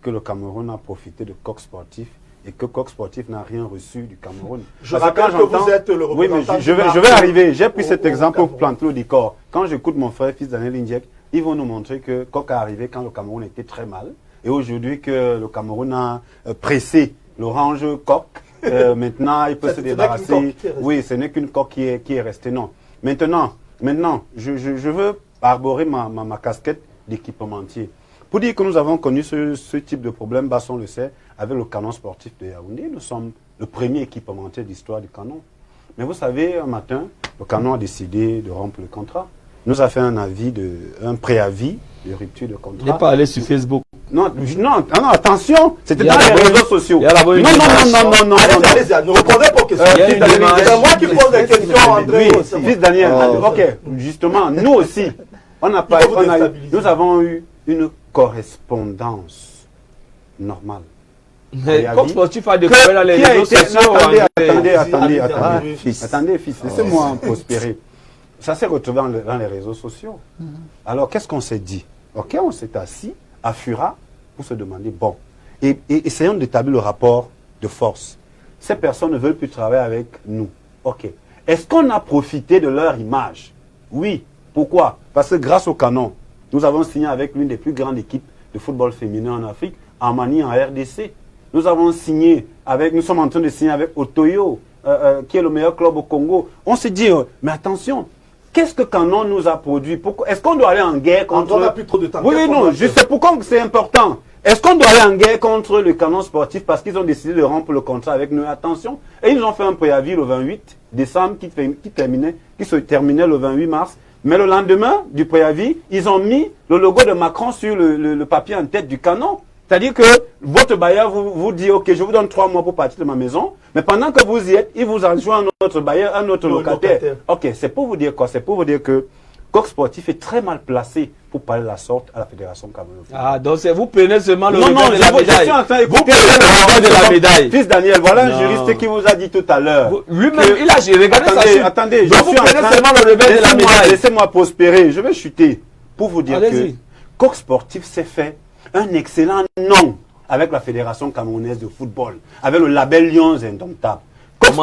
que le Cameroun a profité de Coq Sportif et que Coq Sportif n'a rien reçu du Cameroun. Je rappelle que vous êtes le représentant. Oui, mais je vais arriver. J'ai pris cet exemple pour planter le décor. Quand j'écoute mon frère, fils Daniel Indiek, ils vont nous montrer que Coq est arrivé quand le Cameroun était très mal. Et aujourd'hui que le Cameroun a pressé l'orange coque. Maintenant, il peut se débarrasser. Oui, ce n'est qu'une coque qui est restée. Non. Maintenant, je veux arborer ma casquette d'équipementier. Pour dire que nous avons connu ce type de problème, Basson le sait, avec le canon sportif de Yaoundé. Nous sommes le premier équipementier d'histoire du canon. Mais vous savez, un matin, le canon a décidé de rompre le contrat. Nous a fait un préavis de rupture de contrat. Il n'est pas allé sur Facebook. Non, attention, c'était dans les réseaux sociaux. Non. Ne répondez pas aux questions. C'est moi qui pose des questions, André. Oui, fils Daniel. Ok, justement, nous aussi, nous avons eu une correspondance normale. Mais comme sportif a découvert dans les réseaux sociaux. Attendez, fils, laissez-moi prospérer. Ça s'est retrouvé dans les réseaux sociaux. Alors, qu'est-ce qu'on s'est dit? Ok, on s'est assis à Fura pour se demander, bon, et essayons d'établir le rapport de force. Ces personnes ne veulent plus travailler avec nous. Ok. Est-ce qu'on a profité de leur image? Oui. Pourquoi? Parce que grâce au canon, nous avons signé avec l'une des plus grandes équipes de football féminin en Afrique, en Mani, en RDC. Nous sommes en train de signer avec Otoyo, qui est le meilleur club au Congo. On s'est dit, mais attention, qu'est-ce que Canon nous a produit? Est-ce qu'on doit aller en guerre contre... On n'a plus trop de temps. Oui, non, je sais pourquoi c'est important. Est-ce qu'on doit aller en guerre contre le canon sportif parce qu'ils ont décidé de rompre le contrat avec nous? Attention. Et ils ont fait un préavis le 28 décembre qui se terminait le 28 mars. Mais le lendemain du préavis, ils ont mis le logo de Macron sur le papier en tête du canon. C'est-à-dire que votre bailleur vous dit, ok, je vous donne 3 mois pour partir de ma maison, mais pendant que vous y êtes, il vous enjoint un autre bailleur, un autre locataire. Ok, c'est pour vous dire quoi? C'est pour vous dire que Coq Sportif est très mal placé pour parler de la sorte à la Fédération camerounaise. Ah, donc vous prenez seulement le revers de la médaille. Je suis en train Vous prenez le revers de la médaille. Fils Daniel, voilà un juriste qui vous a dit tout à l'heure. Lui-même, il a regardé ça. Attendez, donc vous prenez seulement le revers de la médaille. Laissez-moi prospérer, je vais chuter pour vous dire que Coq Sportif s'est fait un excellent nom avec la Fédération camerounaise de football, avec le label Lions Indomptables. Coq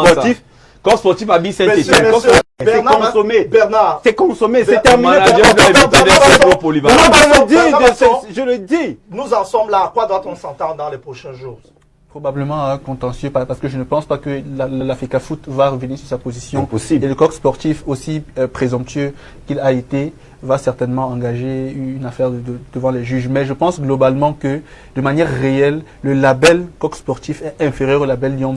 Sportif habille Saint-Étienne. C'est consommé. Bernard. C'est consommé. C'est terminé. Je le dis. Nous en sommes là. À quoi doit-on s'entendre dans les prochains jours? Probablement un contentieux, parce que je ne pense pas que la FECAFOOT va revenir sur sa position. Impossible. Et le Coq Sportif, aussi présomptueux qu'il a été, va certainement engager une affaire devant les juges. Mais je pense globalement que, de manière réelle, le label Coq Sportif est inférieur au label Lyon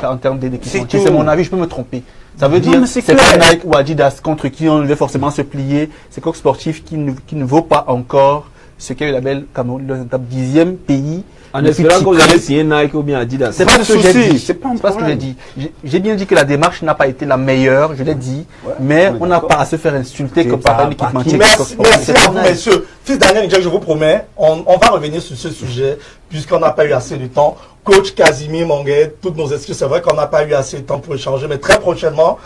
en termes d'équipement. C'est mon avis, je peux me tromper. Ça veut dire que c'est pas Nike ou Adidas contre qui on devait forcément se plier. C'est Coq Sportif qui ne vaut pas encore ce qu'est le label Cameroun, le 10e pays. En espérant que vous allez signer Nike ou bien Adidas. C'est pas ce que j'ai dit. C'est pas ce que j'ai dit. J'ai bien dit que la démarche n'a pas été la meilleure, je l'ai dit, mais on n'a pas à se faire insulter comme par un équipementier. Merci à vous, messieurs. Fils Daniel, je vous promets, on va revenir sur ce sujet, puisqu'on n'a pas eu assez de temps. Coach Casimir Monguet, toutes nos excuses, c'est vrai qu'on n'a pas eu assez de temps pour échanger, mais très prochainement,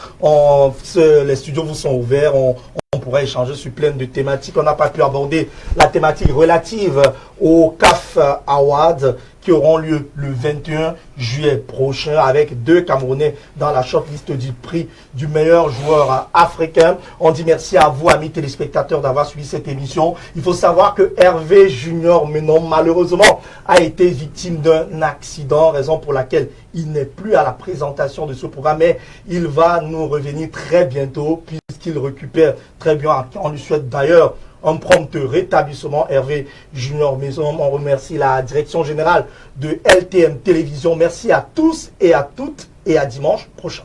les studios vous sont ouverts, on pourra échanger sur plein de thématiques. On n'a pas pu aborder la thématique relative au CAF Awards qui auront lieu le 21 juillet prochain avec 2 Camerounais dans la shortlist du prix du meilleur joueur africain. On dit merci à vous, amis téléspectateurs, d'avoir suivi cette émission. Il faut savoir que Hervé Junior Menon, malheureusement, a été victime d'un accident, raison pour laquelle il n'est plus à la présentation de ce programme, mais il va nous revenir très bientôt puisqu'il récupère très bien. On lui souhaite d'ailleurs un prompt rétablissement. Hervé Junior Maison, on remercie la direction générale de LTM Télévision. Merci à tous et à toutes et à dimanche prochain.